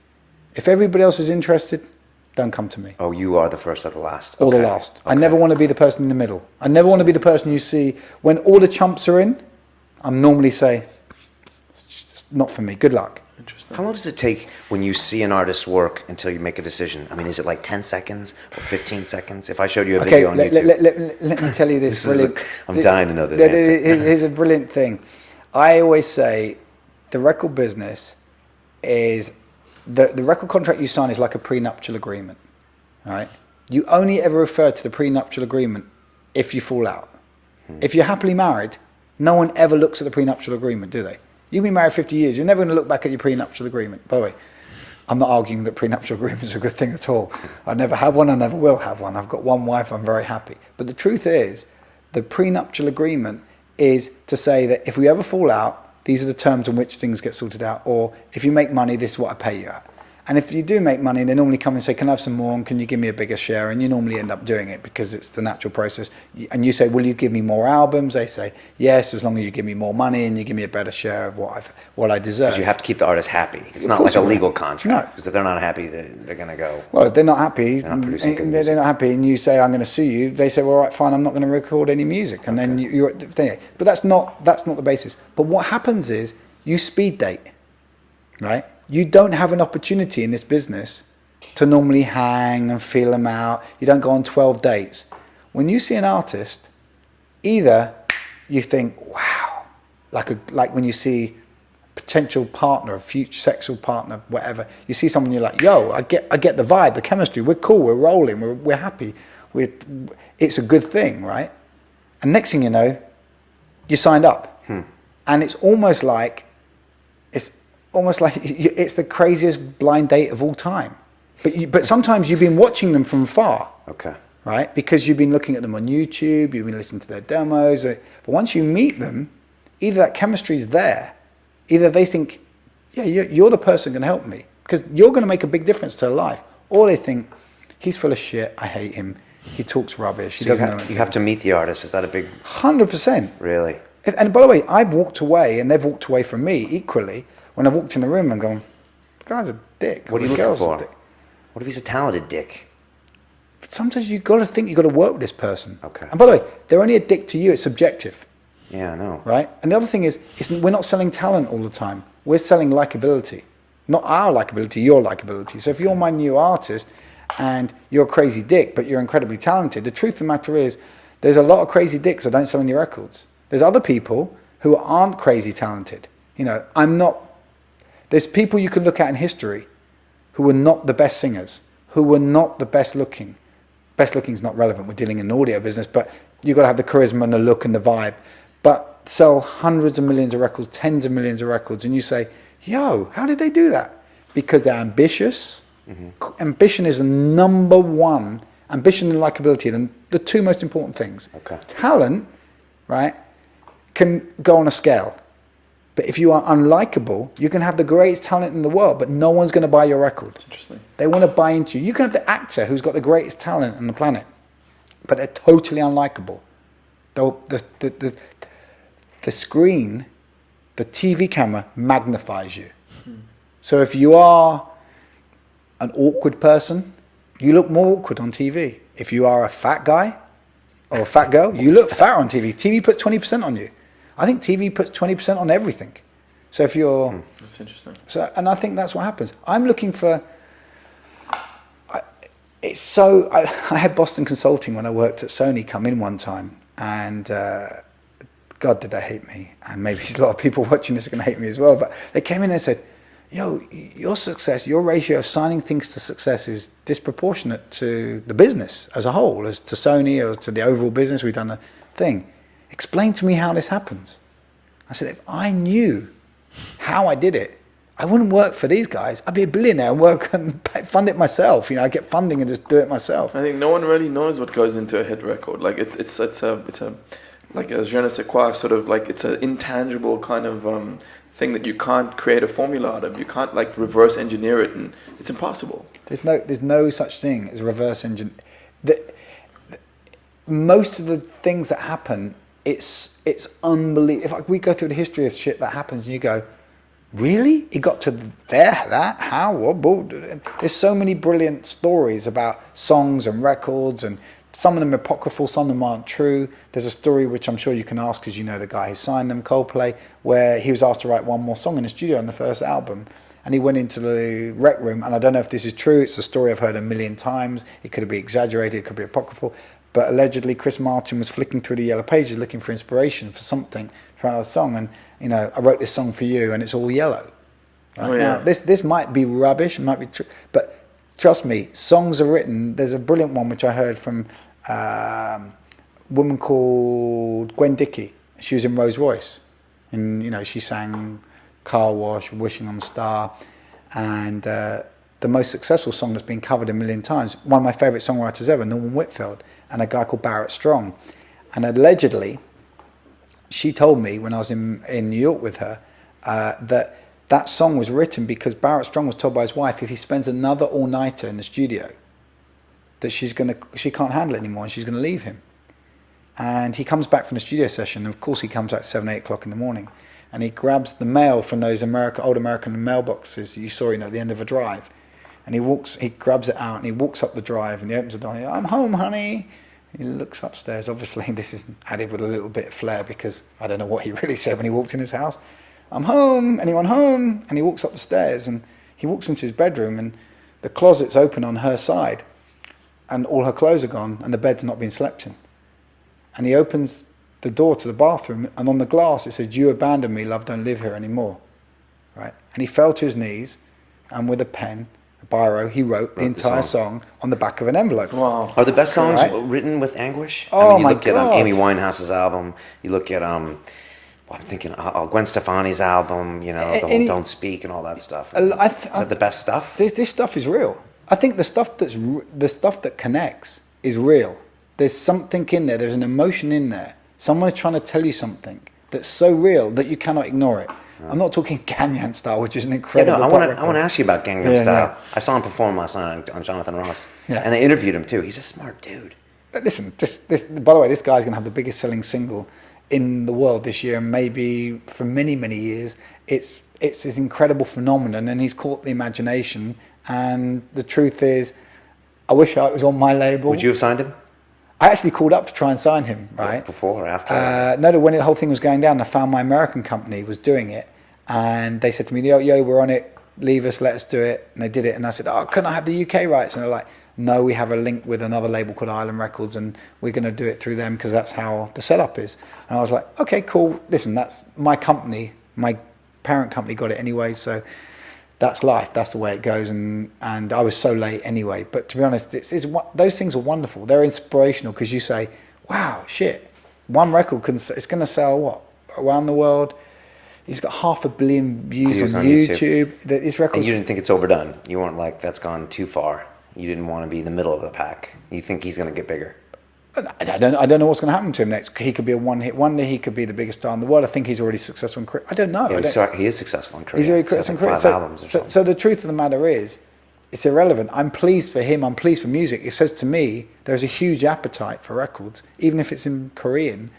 If everybody else is interested, don't come to me. Oh, you are the first or the last. Or the last. I never want to be the person in the middle. I never want to be the person you see when all the chumps are in. I'm normally say, it's just not for me. Good luck. Interesting. How long does it take when you see an artist's work until you make a decision? I mean, is it like 10 seconds or 15 seconds? If I showed you a video on YouTube. Let me tell you this. Brilliant. I'm dying to know this answer. Here's a brilliant thing. I always say the record business is, the record contract you sign is like a prenuptial agreement, right? You only ever refer to the prenuptial agreement if you fall out. If you're happily married, no one ever looks at the prenuptial agreement, do they? You've been married 50 years. You're never going to look back at your prenuptial agreement. By the way, I'm not arguing that prenuptial agreements are a good thing at all. I never had one. I never will have one. I've got one wife. I'm very happy. But the truth is, the prenuptial agreement is to say that if we ever fall out, these are the terms on which things get sorted out. Or if you make money, this is what I pay you at. And if you do make money, they normally come and say, can I have some more? And can you give me a bigger share? And you normally end up doing it because it's the natural process. And you say, will you give me more albums? They say, yes, as long as you give me more money and you give me a better share of what I deserve. Because you have to keep the artist happy. It's not like a legal contract. Because if they're not happy, they're going to go. Well, if they're not happy, they're not producing good music. They're not happy, and you say, I'm going to sue you. They say, well, all right, fine, I'm not going to record any music. And then you're but that's not the basis. But what happens is you speed date, right? You don't have an opportunity in this business to normally hang and feel them out. You don't go on 12 dates. When you see an artist, either you think, wow, like when you see a potential partner, a future sexual partner, whatever, you see someone, you're like, yo, I get the vibe, the chemistry, we're cool, we're rolling, we're happy, it's a good thing, right? And next thing you know, you signed up. And it's almost like it's the craziest blind date of all time. But sometimes you've been watching them from far. Okay. right? Because you've been looking at them on YouTube, you've been listening to their demos. But once you meet them, either that chemistry is there, either they think, yeah, you're the person going to help me because you're going to make a big difference to their life. Or they think, he's full of shit, I hate him, he talks rubbish, he doesn't know anything. You have to meet the artist. Is that a big... 100%. Really? And by the way, I've walked away and they've walked away from me equally when I've walked in the room and gone, the guy's a dick. What are you looking for? What if he's a talented dick? But sometimes you've got to think you've got to work with this person. Okay. And by the way, they're only a dick to you. It's subjective. Yeah, I know. Right? And the other thing is, we're not selling talent all the time. We're selling likability. Not our likability, your likability. So if you're my new artist and you're a crazy dick, but you're incredibly talented, the truth of the matter is there's a lot of crazy dicks that don't sell any records. There's other people who aren't crazy talented. You know, there's people you can look at in history who were not the best singers, who were not the best looking. Best looking is not relevant. We're dealing in an audio business, but you've got to have the charisma and the look and the vibe. But sell hundreds of millions of records, tens of millions of records, and you say, yo, how did they do that? Because they're ambitious. Mm-hmm. Ambition is the number one. Ambition and likability are the two most important things. Okay. Talent, right, can go on a scale. But if you are unlikable, you can have the greatest talent in the world, but no one's going to buy your record. That's interesting. They want to buy into you. You can have the actor who's got the greatest talent on the planet, but they're totally unlikable. The screen, the TV camera magnifies you. So if you are an awkward person, you look more awkward on TV. If you are a fat guy or a fat girl, you look fat on TV. TV puts 20% on you. I think TV puts 20% on everything. So if you're... That's interesting. So, and I think that's what happens. I'm looking for... I had Boston Consulting when I worked at Sony come in one time, and God, did they hate me. And maybe a lot of people watching this are going to hate me as well, but they came in and said, yo, your success, your ratio of signing things to success is disproportionate to the business as a whole, as to Sony or to the overall business. We've done a thing. Explain to me how this happens. I said, if I knew how I did it, I wouldn't work for these guys. I'd be a billionaire and work and fund it myself. You know, I get funding and just do it myself. I think no one really knows what goes into a hit record. Like it's a like a je ne sais quoi, sort of like it's an intangible kind of thing that you can't create a formula out of. You can't like reverse engineer it, and it's impossible. There's no such thing as reverse engineer. Most of the things that happen, it's unbelievable. If we go through the history of shit that happens, and you go, really? It got to there? That? How? What? There's so many brilliant stories about songs and records, and some of them are apocryphal, some of them aren't true. There's a story which I'm sure you can ask because you know the guy who signed them, Coldplay, where he was asked to write one more song in the studio on the first album. And he went into the rec room, and I don't know if this is true. It's a story I've heard a million times. It could be exaggerated, it could be apocryphal. But allegedly, Chris Martin was flicking through the yellow pages looking for inspiration for something, for another song. And, you know, I wrote this song for you, and it's all yellow. Right? Oh, yeah. Now, this might be rubbish, it might be true. But trust me, songs are written. There's a brilliant one which I heard from a woman called Gwen Dickey. She was in Rolls Royce. And, you know, she sang Car Wash, Wishing on a Star. And the most successful song that's been covered a million times, one of my favourite songwriters ever, Norman Whitfield, and a guy called Barrett Strong. And allegedly, she told me when I was in New York with her that song was written because Barrett Strong was told by his wife if he spends another all-nighter in the studio, that she can't handle it anymore and she's going to leave him. And he comes back from the studio session, and of course he comes at 7, 8 o'clock in the morning, and he grabs the mail from those old American mailboxes you saw, you know, at the end of a drive. And he grabs it out and he walks up the drive and he opens the door and he goes, I'm home, honey. He looks upstairs. Obviously, this is added with a little bit of flair because I don't know what he really said when he walked in his house. I'm home. Anyone home? And he walks up the stairs and he walks into his bedroom and the closet's open on her side and all her clothes are gone and the bed's not been slept in. And he opens the door to the bathroom and on the glass it says, you abandoned me, love, don't live here anymore. Right? And he fell to his knees and with a pen, biro, he wrote the entire song on the back of an envelope. Wow. Are the best songs Right? written with anguish? Oh, you my look at God. Amy Winehouse's album. You look at I'm thinking Gwen Stefani's album. You know, the whole "Don't Speak" and all that stuff. Is that the best stuff? This stuff is real. I think the stuff that connects is real. There's something in there. There's an emotion in there. Someone is trying to tell you something that's so real that you cannot ignore it. I'm not talking Gangnam Style, which is an incredible. I want to ask you about Gangnam Style. Yeah. I saw him perform last night on Jonathan Ross, and they interviewed him too. He's a smart dude. Listen, this. By the way, this guy's going to have the biggest selling single in the world this year, and maybe for many, many years. It's this incredible phenomenon, and he's caught the imagination. And the truth is, I wish it was on my label. Would you have signed him? I actually called up to try and sign him, right? Before or after? No, when the whole thing was going down, I found my American company was doing it, and they said to me, yo, we're on it, leave us, let us do it. And they did it, and I said, couldn't I have the UK rights? And they're like, no, we have a link with another label called Island Records, and we're going to do it through them because that's how the setup is. And I was like, okay, cool. Listen, that's my company, my parent company got it anyway, so that's life. That's the way it goes. And I was so late anyway. But to be honest, those things are wonderful. They're inspirational because you say, wow, shit, one record it's going to sell what around the world. He's got 500 million views on YouTube. This record. And you didn't think it's overdone. You weren't like, that's gone too far. You didn't want to be in the middle of the pack. You think he's going to get bigger. I don't know what's going to happen to him next. He could be a one-hit wonder. He could be the biggest star in the world. I think he's already successful in Korea. I don't know. Yeah, he is successful in Korea. He's already successful in Korea. So the truth of the matter is, it's irrelevant. I'm pleased for him. I'm pleased for music. It says to me, there's a huge appetite for records. Even if it's in Korean,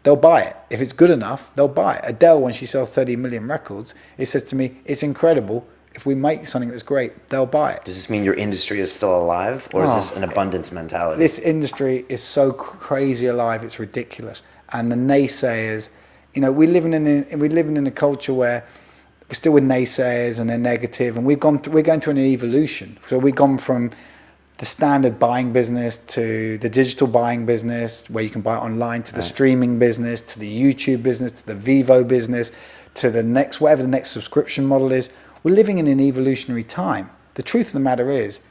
they'll buy it. If it's good enough, they'll buy it. Adele, when she sells 30 million records, it says to me, it's incredible. If we make something that's great, they'll buy it. Does this mean your industry is still alive, or is this an abundance mentality? This industry is so crazy alive, it's ridiculous. And the naysayers, we're living in a culture where we're still with naysayers and they're negative, and we're going through an evolution. So we've gone from the standard buying business to the digital buying business, where you can buy it online, to the streaming business, to the YouTube business, to the Vivo business, to the next, whatever the next subscription model is. We're living in an evolutionary time. The truth of the matter is,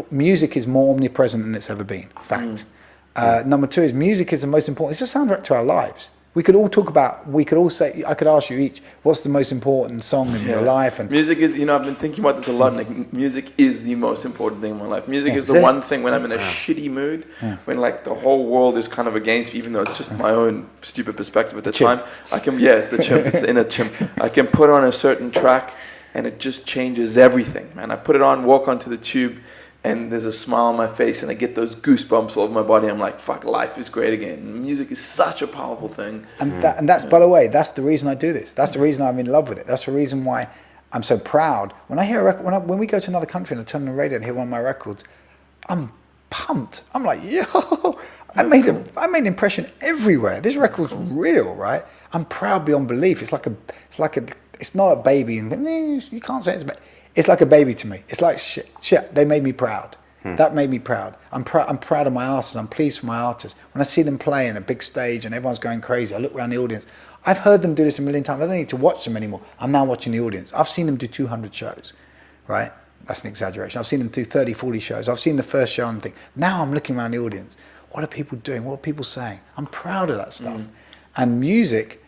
music is more omnipresent than it's ever been. Fact. Number two is, music is the most important. It's a soundtrack to our lives. I could ask you each, what's the most important song in your life? And music is, I've been thinking about this a lot. Like, music is the most important thing in my life. Music is the one thing when I'm in a shitty mood, when like the whole world is kind of against me, even though it's just my own stupid perspective at the time. It's the chimp, it's the inner chimp. I can put on a certain track and it just changes everything, man. I put it on, walk onto the tube, and there's a smile on my face, and I get those goosebumps all over my body. I'm like, fuck, life is great again. Music is such a powerful thing. And that's, by the way, that's the reason I do this. That's the reason I'm in love with it. That's the reason why I'm so proud. When I hear a record, when we go to another country and I turn on the radio and hear one of my records, I'm pumped. I'm like, yo, I made an impression everywhere. This record's real, right? I'm proud beyond belief. It's not a baby, and you can't say it's like a baby to me. It's like shit. They made me proud. That made me proud. I'm proud of my artists. I'm pleased for my artists. When I see them play in a big stage and everyone's going crazy, I look around the audience. I've heard them do this a million times. I don't need to watch them anymore. I'm now watching the audience. I've seen them do 200 shows, right? That's an exaggeration. I've seen them do 30, 40 shows. I've seen the first show and think, now I'm looking around the audience. What are people doing? What are people saying? I'm proud of that stuff. And music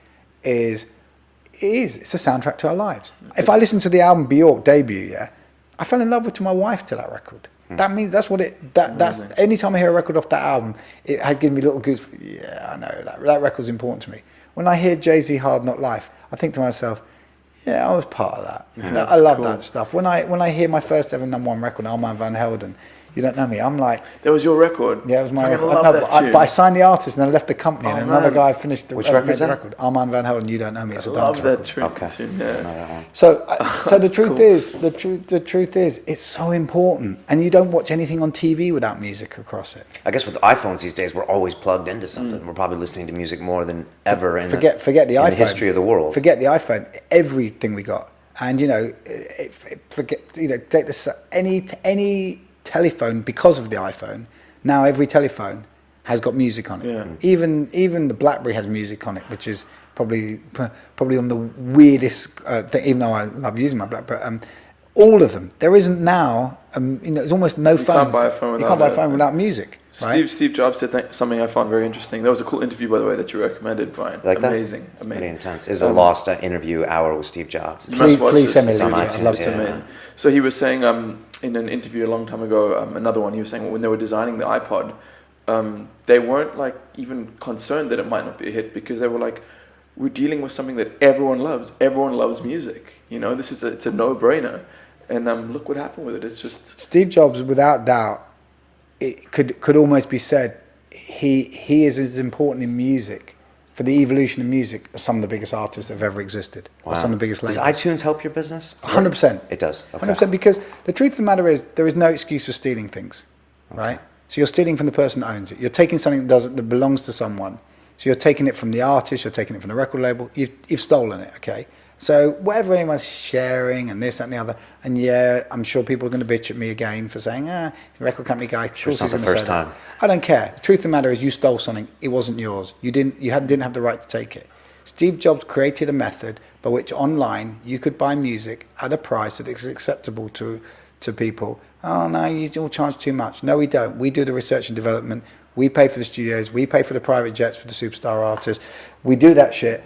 it's a soundtrack to our lives. If I listen to the album Bjork debut, I fell in love with my wife to that record. That means that's anytime I hear a record off that album, it had given me little goosebumps. Yeah, I know that record's important to me. When I hear Jay-Z Hard Knock Life, I think to myself, yeah, I was part of that. I love that stuff. When I hear my first ever #1 record, Armand van Helden, You Don't Know Me, I'm like... That was your record? Yeah, it was my record. But I signed the artist and I left the company, and another guy finished the record. Armand van Helden, You Don't Know Me. It's a dance record. I love that tune. Yeah. So the truth is, the truth is, it's so important, and you don't watch anything on TV without music across it. I guess with iPhones these days, we're always plugged into something. We're probably listening to music more than ever in the history of the world. Forget the iPhone. Everything we got, and take this any telephone, because of the iPhone. Now every telephone has got music on it. Yeah. Even the BlackBerry has music on it, which is probably on the weirdest thing. Even though I love using my BlackBerry, All of them. There isn't now. There's almost no phones. Can't buy a phone you can't buy a phone it. without music. Right? Steve Jobs said something I found very interesting. That was a cool interview, by the way, that you recommended, Brian. Like amazing, that? It's amazing. pretty intense. It was a lost interview hour with Steve Jobs. Please send me the on link. iTunes, I'd love It's to. amazing. So he was saying in an interview a long time ago, another one, he was saying when they were designing the iPod, they weren't like even concerned that it might not be a hit, because they were like, we're dealing with something that everyone loves. Everyone loves music. It's a no-brainer. And look what happened with it. It's just Steve Jobs, without doubt, it could almost be said he is as important in music, for the evolution of music, as some of the biggest artists that have ever existed. Wow. Or some of the biggest Does labels. iTunes help your business? 100%. It does. Okay. 100%, because the truth of the matter is there is no excuse for stealing things, right? So you're stealing from the person that owns it. You're taking something that belongs to someone. So you're taking it from the artist, you're taking it from the record label. You've stolen it, okay? So whatever anyone's sharing and this, that, and the other, and yeah, I'm sure people are going to bitch at me again for saying, the record company guy, of course he's not the going to say first time. that. I don't care. The truth of the matter is you stole something. It wasn't yours. You didn't have the right to take it. Steve Jobs created a method by which online you could buy music at a price that is acceptable to people. Oh no, you all charge too much. No, we don't. We do the research and development. We pay for the studios. We pay for the private jets for the superstar artists. We do that shit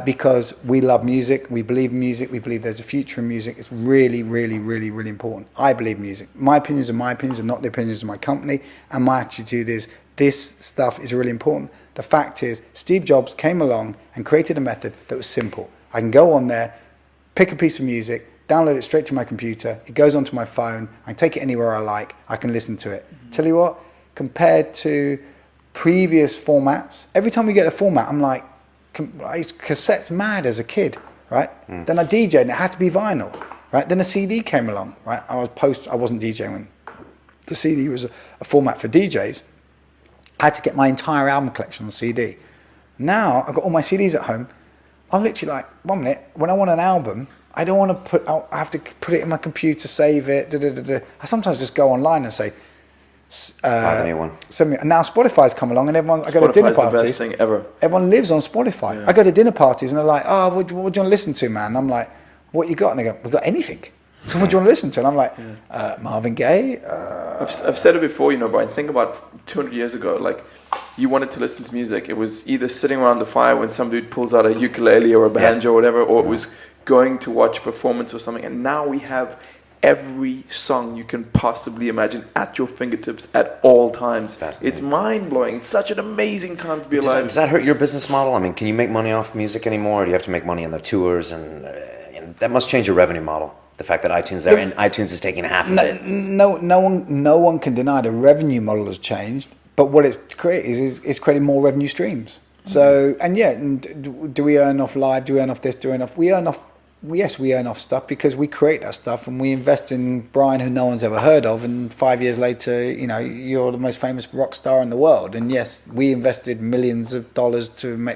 because we love music. We believe in music. We believe there's a future in music. It's really, really, really, really important. I believe music. My opinions are my opinions and not the opinions of my company. And my attitude is this stuff is really important. The fact is, Steve Jobs came along and created a method that was simple. I can go on there, pick a piece of music, download it straight to my computer. It goes onto my phone. I can take it anywhere I like. I can listen to it. Tell you what, compared to previous formats, every time we get a format, I'm like, I used cassettes mad as a kid, right? Then I DJed and it had to be vinyl, right? Then a CD came along, right? I wasn't DJing when the CD was a format for DJs. I had to get my entire album collection on CD. Now I've got all my CDs at home. I'm literally like, 1 minute, when I want an album, I don't want to I have to put it in my computer, save it, I sometimes just go online and say, send me. And now Spotify's come along, and I go to dinner Spotify's parties. the best thing ever. Everyone lives on Spotify. Yeah. I go to dinner parties, and they're like, "Oh, what do you want to listen to, man?" And I'm like, "What you got?" And they go, "We got anything." So what do you want to listen to? And I'm like, Marvin Gaye. I've said it before, Brian. Think about 200 years ago. Like, you wanted to listen to music. It was either sitting around the fire when some dude pulls out a ukulele or a banjo or whatever, or it was going to watch a performance or something. And now we have every song you can possibly imagine at your fingertips at all times. It's mind-blowing. It's such an amazing time to be alive. Does that hurt your business model? I mean, can you make money off music anymore? Or do you have to make money on the tours? And that must change your revenue model. The fact that iTunes is there and iTunes is taking half of it. No one can deny the revenue model has changed. But what it's created is creating more revenue streams. So, and do we earn off live? Do we earn off this? Do we earn off? We earn off. Yes, we earn off stuff because we create that stuff and we invest in Brian, who no one's ever heard of, and 5 years later, you're the most famous rock star in the world. And yes, we invested millions of dollars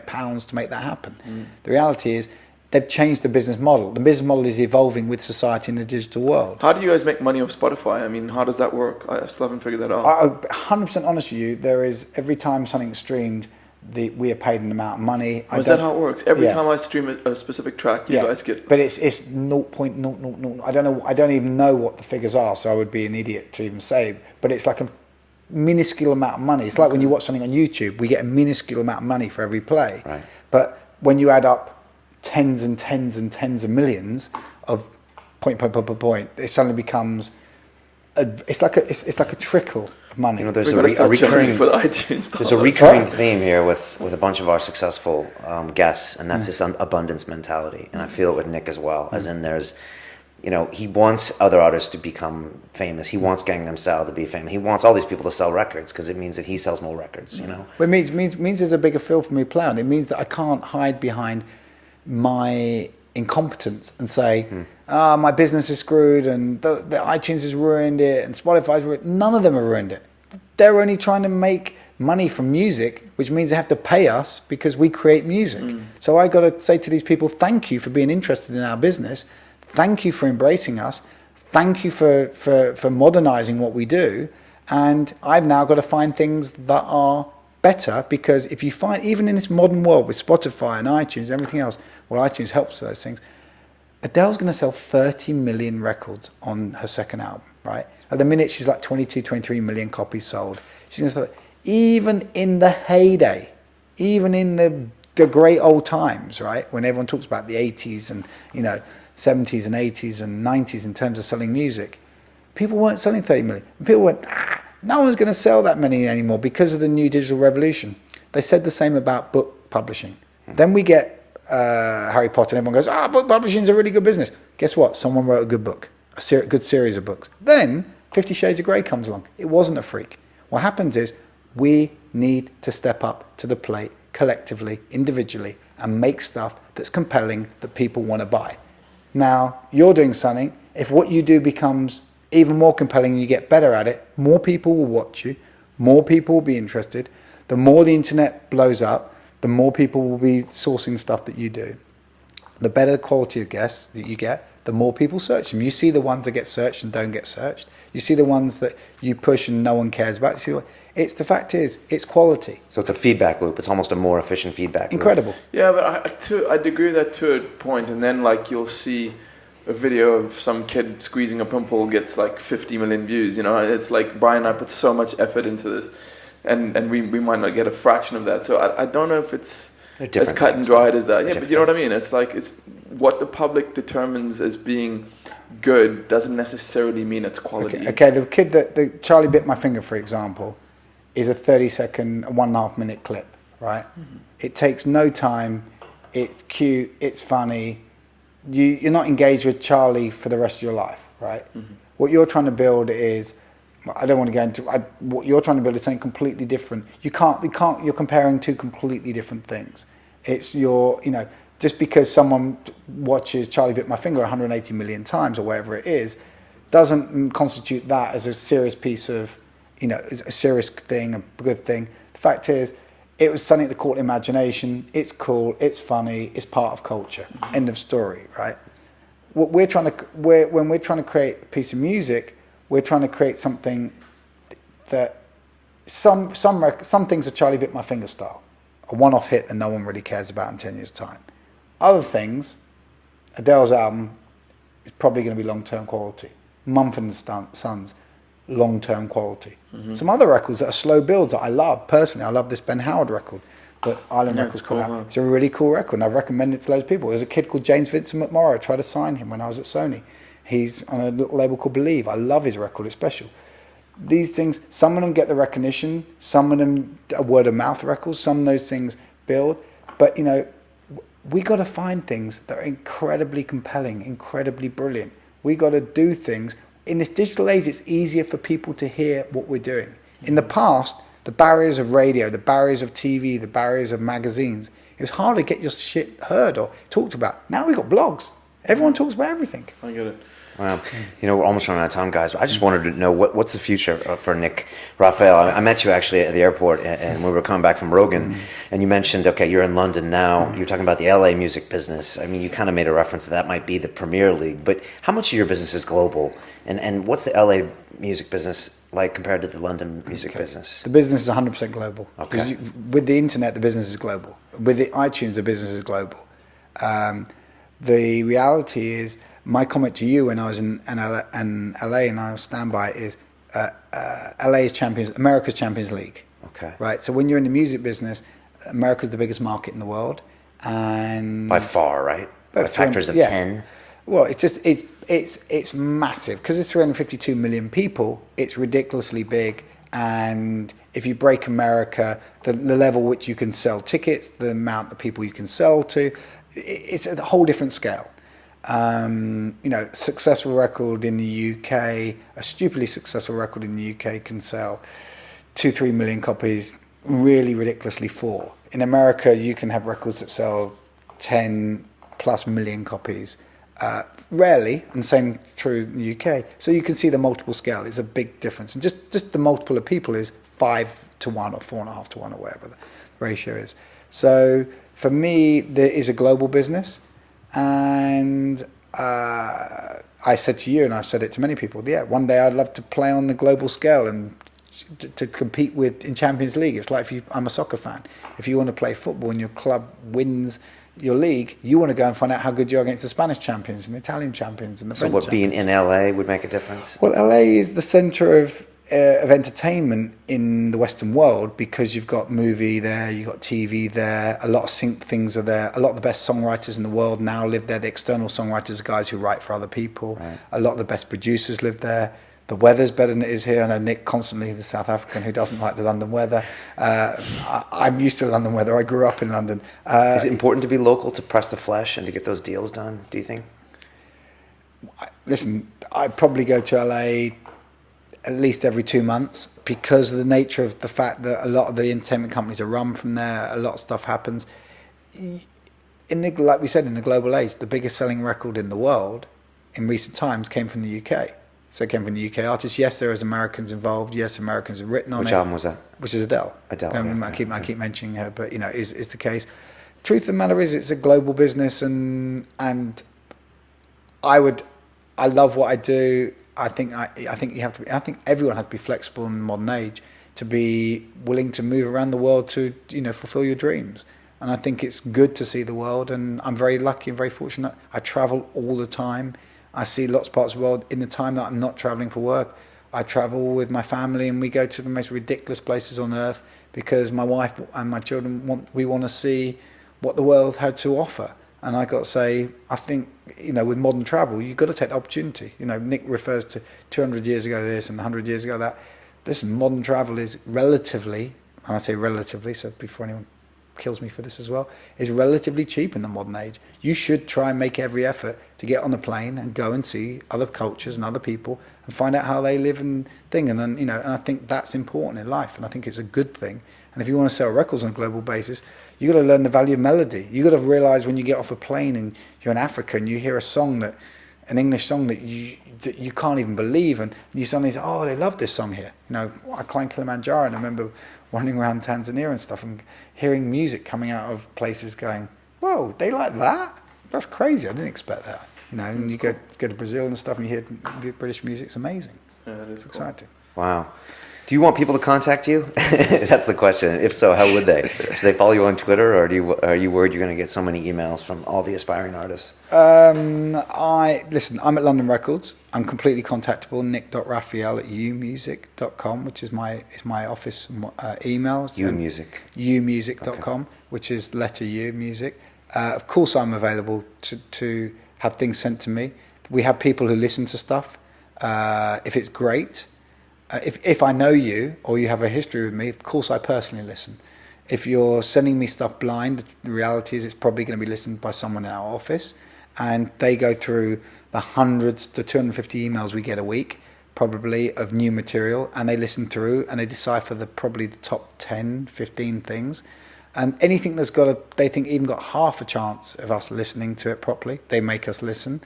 pounds to make that happen. The reality is, they've changed the business model. The business model is evolving with society in the digital world. How do you guys make money off Spotify? I mean, how does that work? I still haven't figured that out. I'm 100% honest with you. There is, every time something's streamed, we are paid an amount of money. Is that how it works? Every time I stream a specific track, you guys get... But it's 0.000. I don't know. I don't even know what the figures are, so I would be an idiot to even say. But it's like a minuscule amount of money. It's like when you watch something on YouTube, we get a minuscule amount of money for every play. Right. But when you add up tens and tens and tens of millions of point, it suddenly becomes it's like a trickle of money. There's a recurring for the iTunes. There's a recurring theme here with a bunch of our successful guests, and that's this abundance mentality. And I feel it with Nick as well. As in, there's, he wants other artists to become famous. He wants Gangnam Style to be famous. He wants all these people to sell records because it means that he sells more records. Well, it means there's a bigger field for me to play on. It means that I can't hide behind my incompetence and say, my business is screwed and the iTunes has ruined it and Spotify's ruined it. None of them have ruined it. They're only trying to make money from music, which means they have to pay us because we create music. So I got to say to these people, thank you for being interested in our business. Thank you for embracing us. Thank you for modernizing what we do. And I've now got to find things that are better, because if you find, even in this modern world with Spotify and iTunes and everything else, well, iTunes helps those things. Adele's going to sell 30 million records on her second album, right? At the minute, she's like 22, 23 million copies sold. She's going to sell, even in the heyday, even in the great old times, right? When everyone talks about the 80s and, 70s and 80s and 90s in terms of selling music, people weren't selling 30 million. People went, no one's going to sell that many anymore because of the new digital revolution. They said the same about book publishing. Then we get Harry Potter and everyone goes, book publishing is a really good business. Guess what? Someone wrote a good book, good series of books. Then 50 Shades of Grey comes along. It wasn't a freak. What happens is we need to step up to the plate collectively, individually, and make stuff that's compelling that people want to buy. Now, you're doing something. If what you do becomes even more compelling and you get better at it, more people will watch you, more people will be interested. The more the internet blows up, the more people will be sourcing stuff that you do. The better quality of guests that you get, the more people search them. You see the ones that get searched and don't get searched. You see the ones that you push and no one cares about. The fact is, it's quality. So it's a feedback loop. It's almost a more efficient feedback loop. Incredible. Yeah, but I'd agree with that to a point. And then you'll see a video of some kid squeezing a pimple gets 50 million views. It's like Brian and I put so much effort into this, and we might not get a fraction of that. So I don't know if it's as cut and dried as that. Yeah, but you know what I mean? It's it's what the public determines as being good doesn't necessarily mean it's quality. Okay, the kid the Charlie Bit My Finger, for example, is a 30-second, 1.5 minute clip, right? Mm-hmm. It takes no time. It's cute. It's funny. You're not engaged with Charlie for the rest of your life, right? Mm-hmm. What you're trying to build is, I don't want to go into, what you're trying to build is something completely different. You're comparing two completely different things. It's just because someone watches Charlie Bit My Finger 180 million times or whatever it is, doesn't constitute that as a serious piece of, a serious thing, a good thing. The fact is, it was something that caught imagination. It's cool. It's funny. It's part of culture. Mm-hmm. End of story, right? What when we're trying to create a piece of music, we're trying to create something that some things are Charlie Bit My Finger style, a one-off hit that no one really cares about in 10 years' time. Other things, Adele's album is probably going to be long-term quality. Mumford & Sons, long-term quality. Mm-hmm. Some other records that are slow builds that I love. Personally, I love this Ben Howard record that Island Records put out. It's a really cool record, and I recommend it to loads of people. There's a kid called James Vincent McMorrow. I tried to sign him when I was at Sony. He's on a little label called Believe. I love his record. It's special. These things, some of them get the recognition. Some of them are word-of-mouth records. Some of those things build. But, we got to find things that are incredibly compelling, incredibly brilliant. We got to do things. In this digital age, it's easier for people to hear what we're doing. In the past, the barriers of radio, the barriers of TV, the barriers of magazines, it was hard to get your shit heard or talked about. Now we've got blogs. Everyone talks about everything. I get it. Wow. We're almost running out of time, guys. But I just wanted to know what's the future for Nick Raphael. I met you actually at the airport, and we were coming back from Rogan, and you mentioned, okay, you're in London now. You're talking about the LA music business. I mean, you kind of made a reference that might be the Premier League. But how much of your business is global? And what's the LA music business like compared to the London music business? The business is 100% global. Okay. With the internet, the business is global. With the iTunes, the business is global. The reality is, my comment to you when I was in LA and I will stand by is LA is America's Champions League. Okay. Right. So when you're in the music business, America's the biggest market in the world, and by far, right? By factors of 10. Well, it's massive because it's 352 million people. It's ridiculously big, and if you break America, the level which you can sell tickets, the amount of people you can sell to, it's a whole different scale. Successful record in the UK, a stupidly successful record in the UK can sell 2-3 million copies, really ridiculously 4. In America, you can have records that sell 10 plus million copies, rarely, and same true in the UK. So you can see the multiple scale is a big difference. And just the multiple of people is 5 to 1 or 4.5 to 1 or whatever the ratio is. So for me, there is a global business. And I said to you, and I've said it to many people, one day I'd love to play on the global scale and to compete in Champions League. It's like I'm a soccer fan. If you want to play football and your club wins, your league, you want to go and find out how good you are against the Spanish champions and the Italian champions and the French So being champions. in LA would make a difference? Well, LA is the center of entertainment in the Western world because you've got movie there, you've got TV there, a lot of sync things are there. A lot of the best songwriters in the world now live there. The external songwriters are guys who write for other people. Right. A lot of the best producers live there. The weather's better than it is here. I know Nick constantly, the South African who doesn't like the London weather. I'm used to London weather. I grew up in London. Is it important to be local to press the flesh and to get those deals done, do you think? Listen, I probably go to LA at least every 2 months because of the nature of the fact that a lot of the entertainment companies are run from there. A lot of stuff happens. Like we said, in the global age, the biggest selling record in the world in recent times came from the UK. So it came from the UK artists. Yes, there is Americans involved. Yes, Americans have written on it. Which album was that? Which is Adele. Adele. I keep mentioning her, but is the case. Truth of the matter is, it's a global business, and I love what I do. I think you have to be. I think everyone has to be flexible in the modern age to be willing to move around the world to fulfill your dreams. And I think it's good to see the world. And I'm very lucky and very fortunate. I travel all the time. I see lots of parts of the world. In the time that I'm not traveling for work, I travel with my family and we go to the most ridiculous places on earth because my wife and my children want to see what the world had to offer. And I got to say, I think, with modern travel, you've got to take the opportunity. Nick refers to 200 years ago this and 100 years ago that. Listen, modern travel is relatively, and I say relatively, so before anyone kills me for this as well, is relatively cheap in the modern age. You should try and make every effort to get on a plane and go and see other cultures and other people and find out how they live and thing. And and I think that's important in life, and I think it's a good thing. And if you want to sell records on a global basis, you got to learn the value of melody. You got to realize when you get off a plane and you're in Africa and you hear an English song that you can't even believe, and you suddenly say, oh, they love this song here. I climbed Kilimanjaro and I remember wandering around Tanzania and stuff and hearing music coming out of places going, whoa, they like that? That's crazy. I didn't expect that. And you go to Brazil and stuff and you hear British music. It's amazing. Yeah, it is exciting. Wow. Do you want people to contact you? That's the question. If so, how would they? Should they follow you on Twitter, or are you worried you're going to get so many emails from all the aspiring artists? I'm at London Records. I'm completely contactable. nick.raphael@umusic.com, which is my office email. Umusic. umusic.com, okay. Which is letter U, music. Of course, I'm available to have things sent to me. We have people who listen to stuff. If it's great. If I know you or you have a history with me, of course I personally listen. If you're sending me stuff blind, the reality is it's probably going to be listened by someone in our office, and they go through the hundreds to 250 emails we get a week, probably, of new material, and they listen through and they decipher probably the top 10, 15 things. And anything that's they think even got half a chance of us listening to it properly, they make us listen.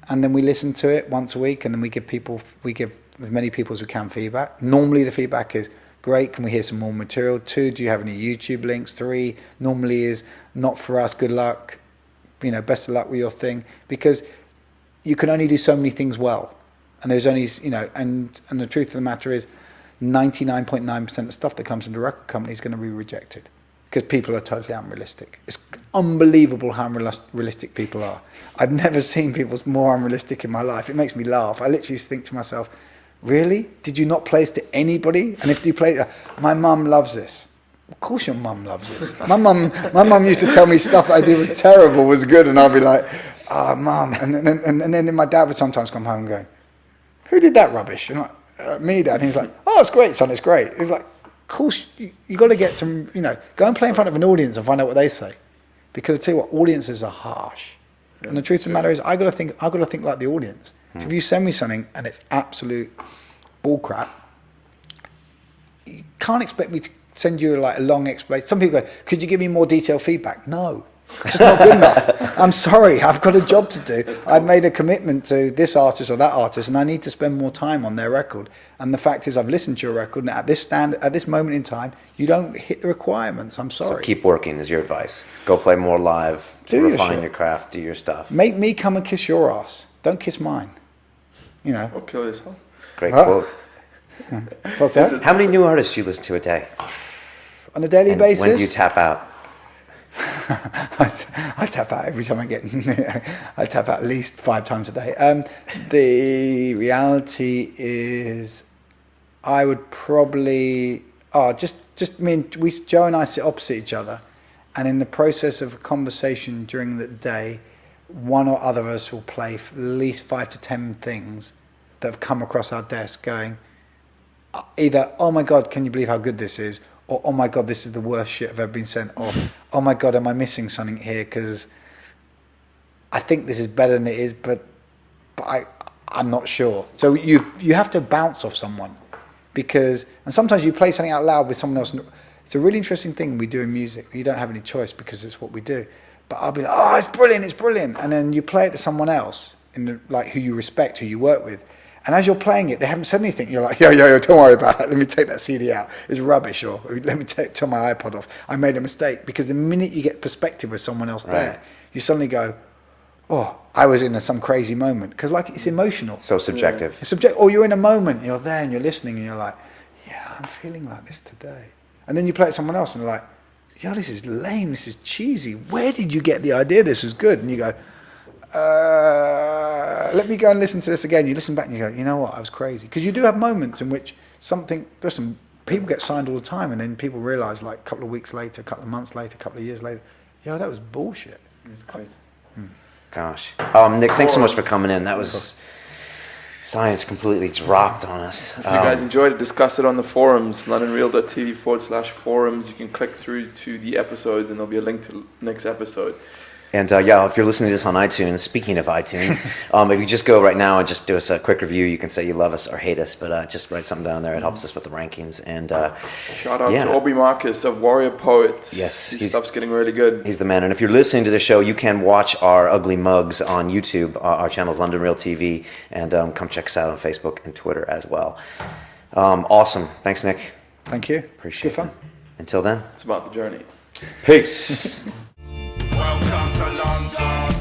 And then we listen to it once a week, and then we give as many people as we can feedback. Normally the feedback is, great, can we hear some more material? 2, do you have any YouTube links? 3, normally is, not for us, good luck, best of luck with your thing. Because you can only do so many things well. And there's only, and the truth of the matter is 99.9% of stuff that comes into a record company is going to be rejected. Because people are totally unrealistic. It's unbelievable how unrealistic people are. I've never seen people more unrealistic in my life. It makes me laugh. I literally think to myself, really? Did you not play this to anybody? And if you play it, my mum loves this. Of course your mum loves this. My mum used to tell me stuff that I did was terrible, was good, and I'd be like, oh, mum. And then my dad would sometimes come home and go, who did that rubbish? And I'm like, me, Dad. And he's like, oh, it's great, son, it's great. It was like, of course, you got to get some, go and play in front of an audience and find out what they say. Because I tell you what, audiences are harsh. Yeah, and the truth of the matter is, I got to think like the audience. So if you send me something and it's absolute bullcrap, you can't expect me to send you a long explanation. Some people go, could you give me more detailed feedback? No. It's just not good enough. I'm sorry, I've got a job to do. I've made a commitment to this artist or that artist, and I need to spend more time on their record. And the fact is, I've listened to your record, and at this moment in time, you don't hit the requirements. I'm sorry. So keep working is your advice. Go play more live, refine your craft, do your stuff. Make me come and kiss your ass. Don't kiss mine. Or kill yourself. Great quote. What's that? How many new artists do you listen to a day? On a daily basis? When do you tap out? I tap out every time I get. I tap out at least 5 times a day. The reality is, I would probably just me and Joe and I sit opposite each other, and in the process of a conversation during the day, one or other of us will play at least 5 to 10 things that have come across our desk, going either, oh my God, can you believe how good this is? Or, oh my God, this is the worst shit I've ever been sent. Or, oh my God, am I missing something here? Because I think this is better than it is, but I'm not sure. So you have to bounce off someone, and sometimes you play something out loud with someone else. It's a really interesting thing we do in music. You don't have any choice because it's what we do. But I'll be like, oh, it's brilliant. And then you play it to someone else, who you respect, who you work with. And as you're playing it, they haven't said anything. You're like, yo, don't worry about it. Let me take that CD out. It's rubbish. Or let me turn my iPod off. I made a mistake. Because the minute you get perspective with someone else there, you suddenly go, oh, I was in some crazy moment. Because it's emotional. So subjective. It's subjective. Or you're in a moment, you're there and you're listening and you're like, yeah, I'm feeling like this today. And then you play it to someone else and they're like, yeah, this is lame. This is cheesy. Where did you get the idea this was good? And you go, let me go and listen to this again. You listen back and you go, you know what, I was crazy. Because you do have moments in which people get signed all the time, and then people realise a couple of weeks later, a couple of months later, a couple of years later, that was bullshit. It's crazy. Gosh. Nick, thanks so much for coming in. That was science completely dropped on us. If you guys enjoyed it, discuss it on the forums, londonreal.tv/forums. You can click through to the episodes and there'll be a link to next episode. And if you're listening to this on iTunes, speaking of iTunes, if you just go right now and just do us a quick review, you can say you love us or hate us, but just write something down there. It helps us with the rankings. And shout out to Aubrey Marcus of Warrior Poets. Yes, his stuff's getting really good. He's the man. And if you're listening to the show, you can watch our ugly mugs on YouTube. Our channel's London Real TV, and come check us out on Facebook and Twitter as well. Awesome. Thanks, Nick. Thank you. Appreciate it. Good fun. Until then, it's about the journey. Peace. Welcome to London.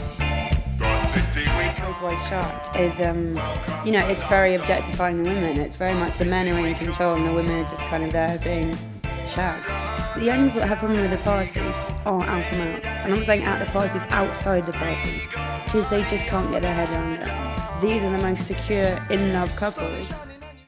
Wide Shot is, it's very objectifying the women. It's very much the men are in control and the women are just kind of there being shagged. The only people that have a problem with the parties are alpha males. And I'm not saying at the parties, outside the parties, because they just can't get their head around it. These are the most secure, in-love couples.